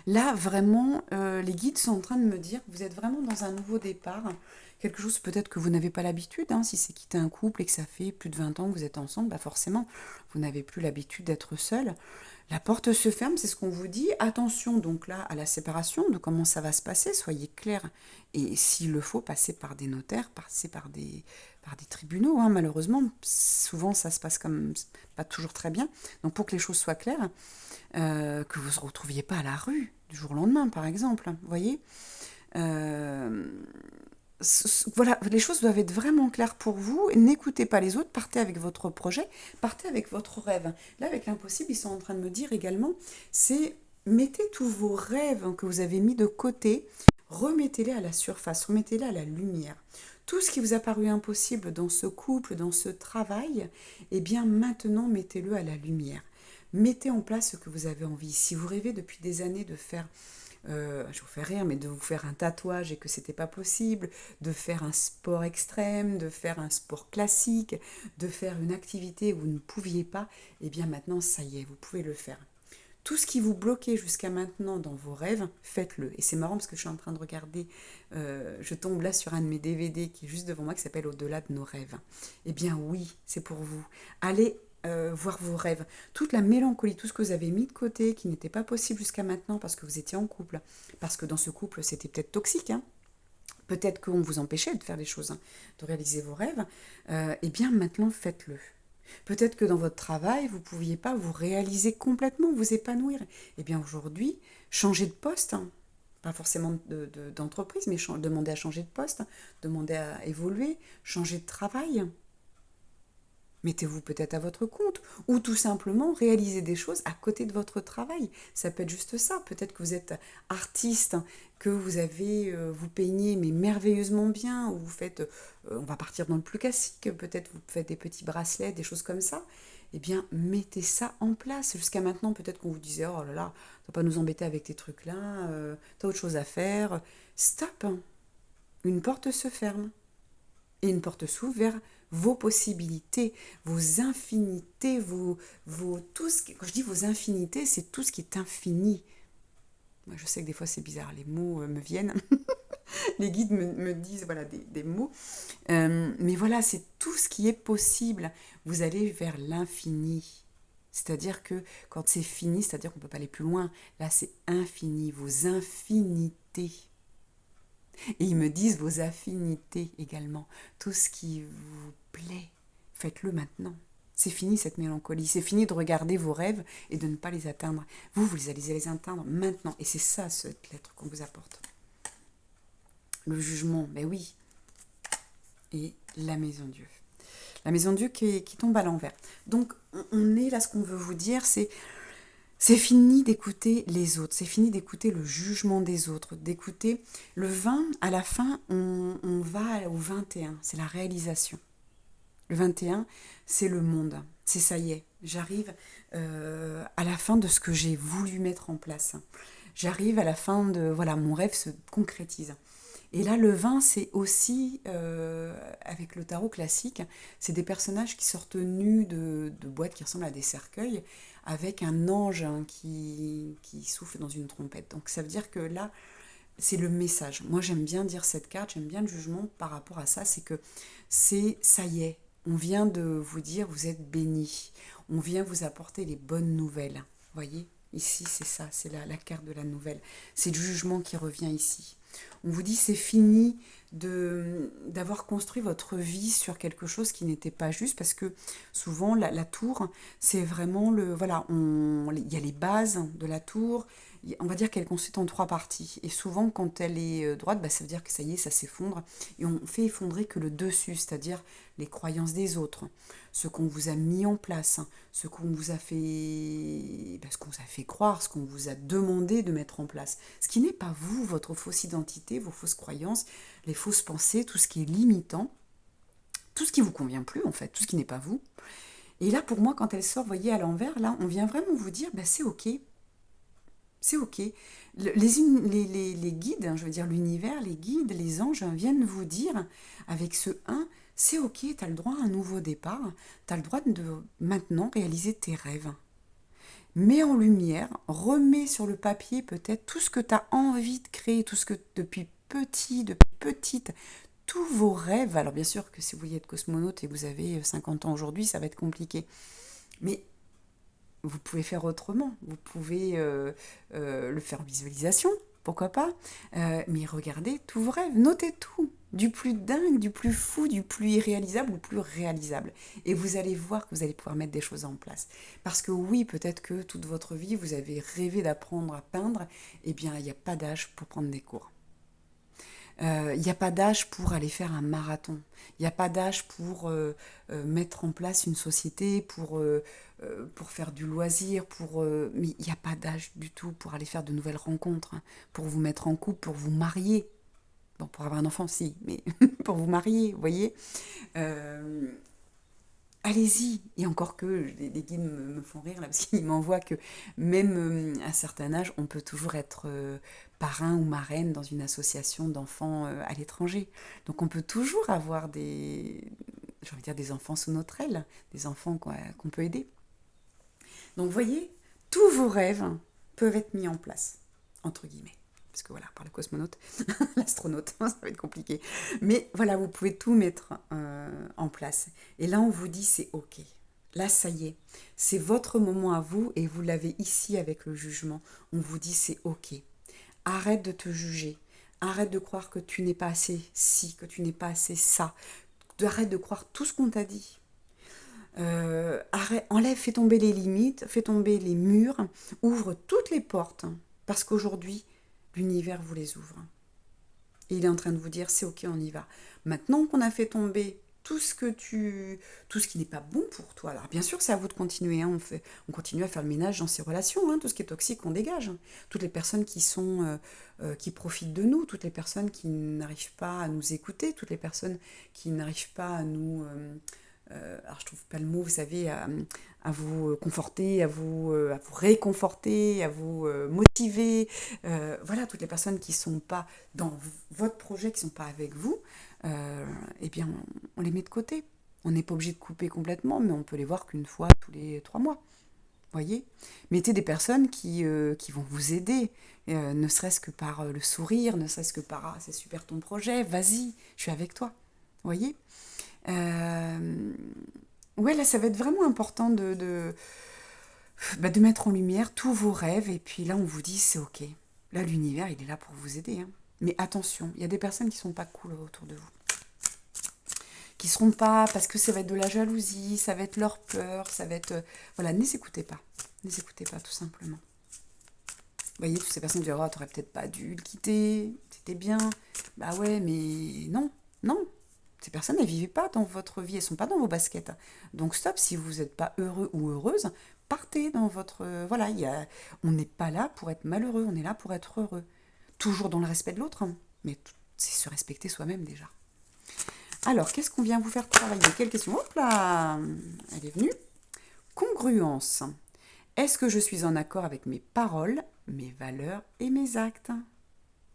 Là, vraiment, les guides sont en train de me dire que vous êtes vraiment dans un nouveau départ, quelque chose peut-être que vous n'avez pas l'habitude, hein, si c'est quitter un couple et que ça fait plus de 20 ans que vous êtes ensemble, bah forcément, vous n'avez plus l'habitude d'être seul. La porte se ferme, c'est ce qu'on vous dit. Attention donc là à la séparation, de comment ça va se passer, soyez clairs. Et s'il le faut, passez par des notaires, passez par des tribunaux, hein, malheureusement. Souvent ça se passe comme pas toujours très bien. Donc pour que les choses soient claires, que vous ne se retrouviez pas à la rue du jour au lendemain, par exemple, vous voyez. Voilà, les choses doivent être vraiment claires pour vous. N'écoutez pas les autres, partez avec votre projet, partez avec votre rêve. Là, avec l'impossible, ils sont en train de me dire également, c'est mettez tous vos rêves que vous avez mis de côté, remettez-les à la surface, remettez-les à la lumière. Tout ce qui vous a paru impossible dans ce couple, dans ce travail, eh bien maintenant, mettez-le à la lumière. Mettez en place ce que vous avez envie. Si vous rêvez depuis des années de faire je vous fais rire, mais de vous faire un tatouage et que c'était pas possible, de faire un sport extrême, de faire un sport classique, de faire une activité où vous ne pouviez pas, et bien maintenant, ça y est, vous pouvez le faire. Tout ce qui vous bloquait jusqu'à maintenant dans vos rêves, faites-le. Et c'est marrant parce que je suis en train de regarder, je tombe là sur un de mes DVD qui est juste devant moi qui s'appelle Au-delà de nos rêves. Eh bien oui, c'est pour vous. Allez voir vos rêves. Toute la mélancolie, tout ce que vous avez mis de côté, qui n'était pas possible jusqu'à maintenant parce que vous étiez en couple, parce que dans ce couple c'était peut-être toxique, hein. Peut-être qu'on vous empêchait de faire des choses, hein, de réaliser vos rêves, eh bien maintenant faites-le. Peut-être que dans votre travail, vous ne pouviez pas vous réaliser complètement, vous épanouir. Eh bien aujourd'hui, changez de poste, hein. Pas forcément d'entreprise, mais demandez à changer de poste, demandez à évoluer, changer de travail. Mettez-vous peut-être à votre compte ou tout simplement réalisez des choses à côté de votre travail. Ça peut être juste ça. Peut-être que vous êtes artiste, que vous avez, vous peignez mais merveilleusement bien, ou vous faites, on va partir dans le plus classique, peut-être vous faites des petits bracelets, des choses comme ça. Eh bien, mettez ça en place. Jusqu'à maintenant, peut-être qu'on vous disait, oh là là, tu vas pas nous embêter avec tes trucs-là, t'as autre chose à faire. Stop. Une porte se ferme et une porte s'ouvre vers vos possibilités, vos infinités, tout ce qui, quand je dis vos infinités, c'est tout ce qui est infini. Moi, je sais que des fois c'est bizarre, les mots me viennent, les guides me disent voilà des mots, mais voilà, c'est tout ce qui est possible. Vous allez vers l'infini. C'est-à-dire que quand c'est fini, c'est-à-dire qu'on ne peut pas aller plus loin. Là, c'est infini, vos infinités. Et ils me disent vos affinités également. Tout ce qui vous plaît, faites-le maintenant. C'est fini cette mélancolie. C'est fini de regarder vos rêves et de ne pas les atteindre. Vous allez les atteindre maintenant. Et c'est ça, cette lettre qu'on vous apporte. Le jugement, ben oui. Et la maison Dieu. La maison Dieu qui tombe à l'envers. Donc, on est là, ce qu'on veut vous dire, c'est fini d'écouter les autres, c'est fini d'écouter le jugement des autres, d'écouter le 20, à la fin, on va au 21, c'est la réalisation. Le 21, c'est le monde, c'est ça y est, j'arrive à la fin de ce que j'ai voulu mettre en place. J'arrive à la fin de, voilà, mon rêve se concrétise. Et là, le vin, c'est aussi, avec le tarot classique, c'est des personnages qui sortent nus de boîtes qui ressemblent à des cercueils, avec un ange hein, qui souffle dans une trompette. Donc ça veut dire que là, c'est le message. Moi, j'aime bien dire cette carte, j'aime bien le jugement par rapport à ça, c'est que c'est ça y est, on vient de vous dire vous êtes béni, on vient vous apporter les bonnes nouvelles. Voyez, ici c'est ça, c'est la carte de la nouvelle. C'est le jugement qui revient ici. On vous dit c'est fini d'avoir construit votre vie sur quelque chose qui n'était pas juste parce que souvent la tour c'est vraiment le voilà il y a les bases de la tour, on va dire qu'elle est construite en trois parties et souvent quand elle est droite ça veut dire que ça y est ça s'effondre et on fait effondrer que le dessus, c'est-à-dire les croyances des autres, ce qu'on vous a mis en place, ce qu'on vous a fait, ce qu'on vous a fait croire, ce qu'on vous a demandé de mettre en place. Ce qui n'est pas vous, votre fausse identité, vos fausses croyances, les fausses pensées, tout ce qui est limitant, tout ce qui vous convient plus en fait, tout ce qui n'est pas vous. Et là, pour moi, quand elle sort, voyez, à l'envers, là, on vient vraiment vous dire, c'est ok. C'est ok. Les guides, hein, je veux dire l'univers, les guides, les anges viennent vous dire, avec ce 1, c'est ok, tu as le droit à un nouveau départ, tu as le droit de maintenant réaliser tes rêves. Mets en lumière, remets sur le papier peut-être tout ce que tu as envie de créer, tout ce que depuis petit, depuis petite, tous vos rêves. Alors bien sûr que si vous êtes cosmonaute et que vous avez 50 ans aujourd'hui, ça va être compliqué. Mais vous pouvez faire autrement. Vous pouvez le faire en visualisation, pourquoi pas. Mais regardez tous vos rêves, notez tout. Du plus dingue, du plus fou, du plus irréalisable ou plus réalisable. Et vous allez voir que vous allez pouvoir mettre des choses en place. Parce que oui, peut-être que toute votre vie, vous avez rêvé d'apprendre à peindre. Eh bien, il n'y a pas d'âge pour prendre des cours. Il n'y a pas d'âge pour aller faire un marathon. Il n'y a pas d'âge pour mettre en place une société, pour faire du loisir, mais il n'y a pas d'âge du tout pour aller faire de nouvelles rencontres, hein, pour vous mettre en couple, pour vous marier. Bon, pour avoir un enfant, si, mais pour vous marier, vous voyez. Euh, Allez-y, et encore que les guides me font rire là, parce qu'ils m'envoient que même à un certain âge, on peut toujours être parrain ou marraine dans une association d'enfants à l'étranger. Donc on peut toujours avoir j'ai envie de dire des enfants sous notre aile, des enfants qu'on peut aider. Donc vous voyez, tous vos rêves peuvent être mis en place, entre guillemets. Parce que voilà, par le cosmonaute, l'astronaute, ça va être compliqué. Mais voilà, vous pouvez tout mettre en place. Et là, on vous dit, c'est ok. Là, ça y est, c'est votre moment à vous et vous l'avez ici avec le jugement. On vous dit, c'est ok. Arrête de te juger. Arrête de croire que tu n'es pas assez ci, que tu n'es pas assez ça. Arrête de croire tout ce qu'on t'a dit. Enlève, fais tomber les limites, fais tomber les murs, ouvre toutes les portes. Parce qu'aujourd'hui, l'univers vous les ouvre. Et il est en train de vous dire, c'est ok, on y va. Maintenant qu'on a fait tomber tout ce qui n'est pas bon pour toi. Alors bien sûr, c'est à vous de continuer. Hein. On continue à faire le ménage dans ces relations. Hein. Tout ce qui est toxique, on dégage. Hein. Toutes les personnes qui profitent de nous, toutes les personnes qui n'arrivent pas à nous écouter, toutes les personnes qui n'arrivent pas à nous... alors je trouve pas le mot, vous savez, à vous conforter, à vous réconforter, à vous motiver. Voilà, toutes les personnes qui ne sont pas dans votre projet, qui ne sont pas avec vous, eh bien, on les met de côté. On n'est pas obligé de couper complètement, mais on peut les voir qu'une fois tous les 3 mois. Voyez, mettez des personnes qui vont vous aider, ne serait-ce que par le sourire, ne serait-ce que par c'est super ton projet, vas-y, je suis avec toi. Voyez. Ouais, là, ça va être vraiment important de mettre en lumière tous vos rêves. Et puis là, on vous dit, c'est ok. Là, l'univers, il est là pour vous aider. Hein. Mais attention, il y a des personnes qui sont pas cool autour de vous. Qui seront pas, parce que ça va être de la jalousie, ça va être leur peur, ça va être... voilà, ne les écoutez pas. Ne les écoutez pas, tout simplement. Vous voyez, toutes ces personnes disent, oh, t'aurais peut-être pas dû le quitter, c'était bien. Bah ouais, mais non, non. Ces personnes, elles ne vivent pas dans votre vie, elles ne sont pas dans vos baskets. Donc stop, si vous n'êtes pas heureux ou heureuse, partez dans votre... voilà, on n'est pas là pour être malheureux, on est là pour être heureux. Toujours dans le respect de l'autre, hein, mais c'est se respecter soi-même déjà. Alors, qu'est-ce qu'on vient vous faire travailler? Quelle question? Hop là, elle est venue. Congruence. Est-ce que je suis en accord avec mes paroles, mes valeurs et mes actes?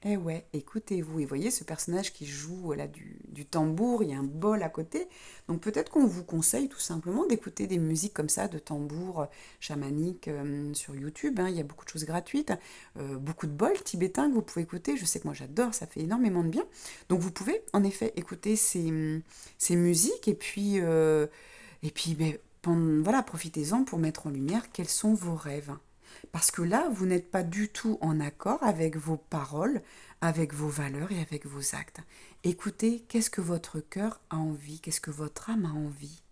Eh ouais, écoutez-vous. Et voyez ce personnage qui joue là du tambour, il y a un bol à côté. Donc peut-être qu'on vous conseille tout simplement d'écouter des musiques comme ça, de tambour chamanique sur YouTube, hein. Il y a beaucoup de choses gratuites, beaucoup de bols tibétains que vous pouvez écouter. Je sais que moi j'adore, ça fait énormément de bien. Donc vous pouvez en effet écouter ces musiques et puis ben, voilà, profitez-en pour mettre en lumière quels sont vos rêves. Parce que là, vous n'êtes pas du tout en accord avec vos paroles, avec vos valeurs et avec vos actes. Écoutez, qu'est-ce que votre cœur a envie? Qu'est-ce que votre âme a envie?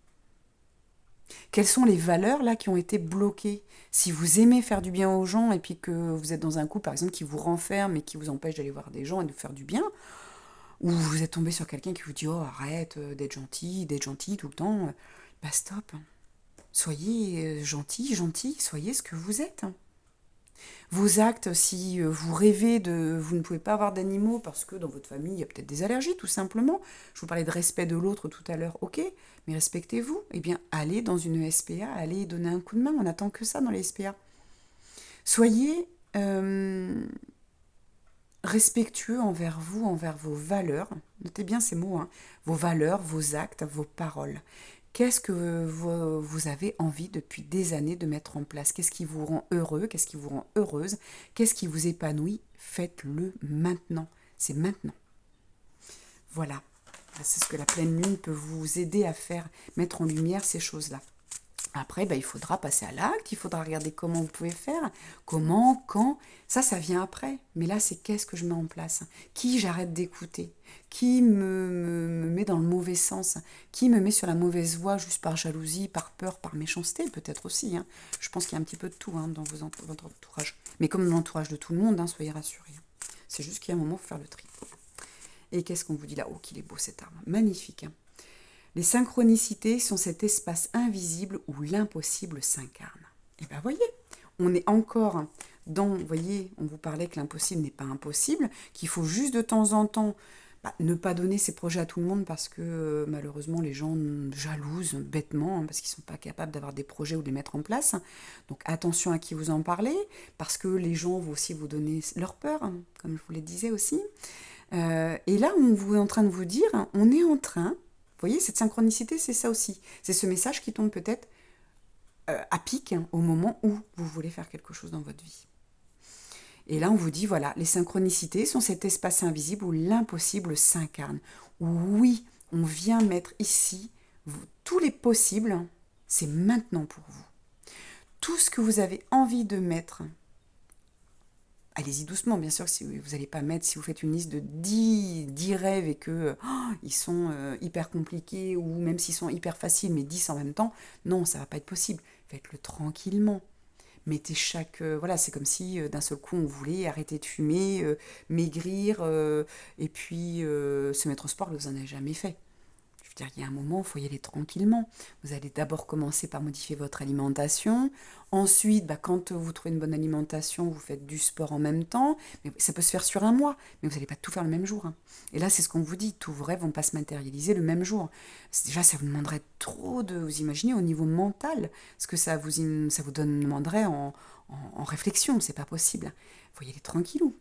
Quelles sont les valeurs là qui ont été bloquées? Si vous aimez faire du bien aux gens et puis que vous êtes dans un couple par exemple qui vous renferme et qui vous empêche d'aller voir des gens et de faire du bien, ou vous êtes tombé sur quelqu'un qui vous dit oh arrête d'être gentil tout le temps, bah stop. Soyez gentil, soyez ce que vous êtes. Vos actes, si vous rêvez de... Vous ne pouvez pas avoir d'animaux parce que dans votre famille, il y a peut-être des allergies, tout simplement. Je vous parlais de respect de l'autre tout à l'heure, ok, mais respectez-vous. Eh bien, allez dans une SPA, allez donner un coup de main, on n'attend que ça dans les SPA. Soyez respectueux envers vous, envers vos valeurs. Notez bien ces mots, hein. Vos valeurs, vos actes, vos paroles. Qu'est-ce que vous avez envie depuis des années de mettre en place? Qu'est-ce qui vous rend heureux? Qu'est-ce qui vous rend heureuse? Qu'est-ce qui vous épanouit? Faites-le maintenant. C'est maintenant. Voilà. C'est ce que la pleine lune peut vous aider à faire, mettre en lumière ces choses-là. Après, il faudra passer à l'acte, il faudra regarder comment vous pouvez faire, comment, quand. Ça vient après. Mais là, c'est qu'est-ce que je mets en place? Qui j'arrête d'écouter? Qui me met dans le mauvais sens? Qui me met sur la mauvaise voie juste par jalousie, par peur, par méchanceté, peut-être aussi, hein. Je pense qu'il y a un petit peu de tout dans votre entourage. Mais comme dans l'entourage de tout le monde, soyez rassurés. C'est juste qu'il y a un moment pour faire le tri. Et qu'est-ce qu'on vous dit là? Oh, qu'il est beau cet arbre. Magnifique, hein. Les synchronicités sont cet espace invisible où l'impossible s'incarne. Et bien voyez, on est encore voyez, on vous parlait que l'impossible n'est pas impossible, qu'il faut juste de temps en temps ne pas donner ses projets à tout le monde parce que malheureusement les gens jalousent bêtement, parce qu'ils ne sont pas capables d'avoir des projets ou de les mettre en place. Donc attention à qui vous en parlez, parce que les gens vont aussi vous donner leur peur, comme je vous le disais aussi. Et là, on vous est en train de vous dire, on est en train... Vous voyez, cette synchronicité, c'est ça aussi. C'est ce message qui tombe peut-être à pic au moment où vous voulez faire quelque chose dans votre vie. Et là, on vous dit, voilà, les synchronicités sont cet espace invisible où l'impossible s'incarne. Oui, on vient mettre ici tous les possibles, c'est maintenant pour vous. Tout ce que vous avez envie de mettre, allez-y doucement, bien sûr, si vous n'allez pas mettre, si vous faites une liste de 10 rêves et que ils sont hyper compliqués ou même s'ils sont hyper faciles, mais 10 en même temps, non, ça va pas être possible. Faites-le tranquillement. Mettez voilà, c'est comme si d'un seul coup on voulait arrêter de fumer, maigrir et puis se mettre au sport que vous n'en avez jamais fait. Je veux dire, il y a un moment, il faut y aller tranquillement. Vous allez d'abord commencer par modifier votre alimentation. Ensuite, quand vous trouvez une bonne alimentation, vous faites du sport en même temps. Mais ça peut se faire sur un mois, mais vous n'allez pas tout faire le même jour, hein. Et là, c'est ce qu'on vous dit, tous vos rêves ne vont pas se matérialiser le même jour. Déjà, ça vous demanderait trop de vous imaginer au niveau mental ce que ça vous demanderait en réflexion. C'est pas possible. Il faut y aller tranquillou.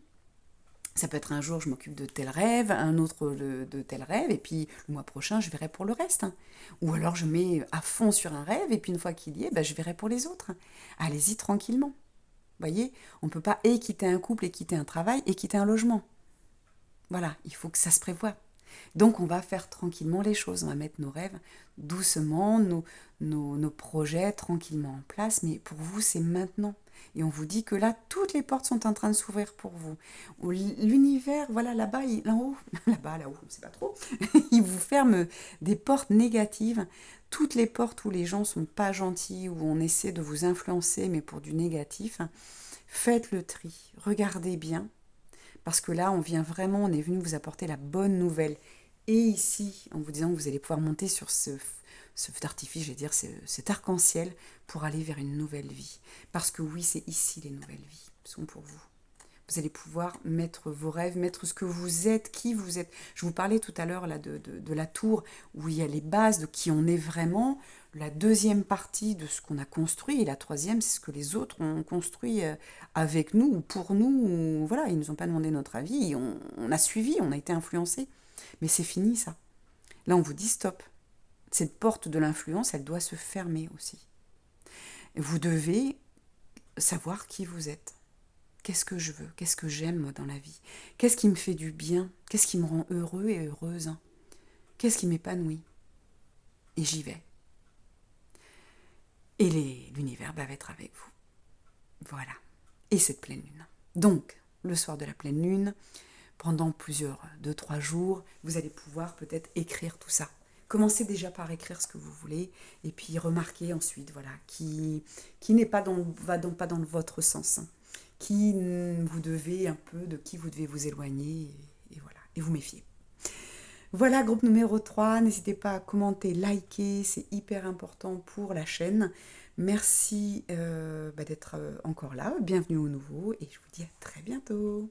Ça peut être un jour, je m'occupe de tel rêve, un autre de tel rêve, et puis le mois prochain, je verrai pour le reste, hein. Ou alors je mets à fond sur un rêve, et puis une fois qu'il y est, je verrai pour les autres. Allez-y tranquillement. Vous voyez, on ne peut pas et quitter un couple, et quitter un travail, et quitter un logement. Voilà, il faut que ça se prévoie. Donc on va faire tranquillement les choses, on va mettre nos rêves doucement, nos projets tranquillement en place, mais pour vous c'est maintenant. Et on vous dit que là, toutes les portes sont en train de s'ouvrir pour vous. L'univers, voilà, là-bas, là-haut, là-bas, là-haut, on ne sait pas trop, il vous ferme des portes négatives. Toutes les portes où les gens ne sont pas gentils, où on essaie de vous influencer, mais pour du négatif, faites le tri, regardez bien, parce que là, on est venu vous apporter la bonne nouvelle. Et ici, en vous disant que vous allez pouvoir monter sur ce feu d'artifice, je vais dire, cet arc-en-ciel pour aller vers une nouvelle vie. Parce que oui, c'est ici les nouvelles vies sont pour vous. Vous allez pouvoir mettre vos rêves, mettre ce que vous êtes, qui vous êtes. Je vous parlais tout à l'heure là de la tour où il y a les bases de qui on est vraiment. la deuxième partie de ce qu'on a construit, et la troisième, c'est ce que les autres ont construit avec nous ou pour nous. Ou, voilà, ils ne nous ont pas demandé notre avis, on a suivi, on a été influencés. Mais c'est fini ça. Là, on vous dit stop. Cette porte de l'influence, elle doit se fermer aussi. Vous devez savoir qui vous êtes. Qu'est-ce que je veux? Qu'est-ce que j'aime, moi, dans la vie? Qu'est-ce qui me fait du bien? Qu'est-ce qui me rend heureux et heureuse? Qu'est-ce qui m'épanouit? Et j'y vais. Et l'univers va être avec vous. Voilà. Et cette pleine lune. Donc, le soir de la pleine lune, pendant plusieurs, 2-3 jours, vous allez pouvoir peut-être écrire tout ça. Commencez déjà par écrire ce que vous voulez, et puis remarquez ensuite, voilà, qui n'est pas pas dans votre sens, hein, de qui vous devez vous éloigner, et voilà, et vous méfier. Voilà, groupe numéro 3, n'hésitez pas à commenter, liker, c'est hyper important pour la chaîne. Merci d'être encore là, bienvenue au nouveau, et je vous dis à très bientôt.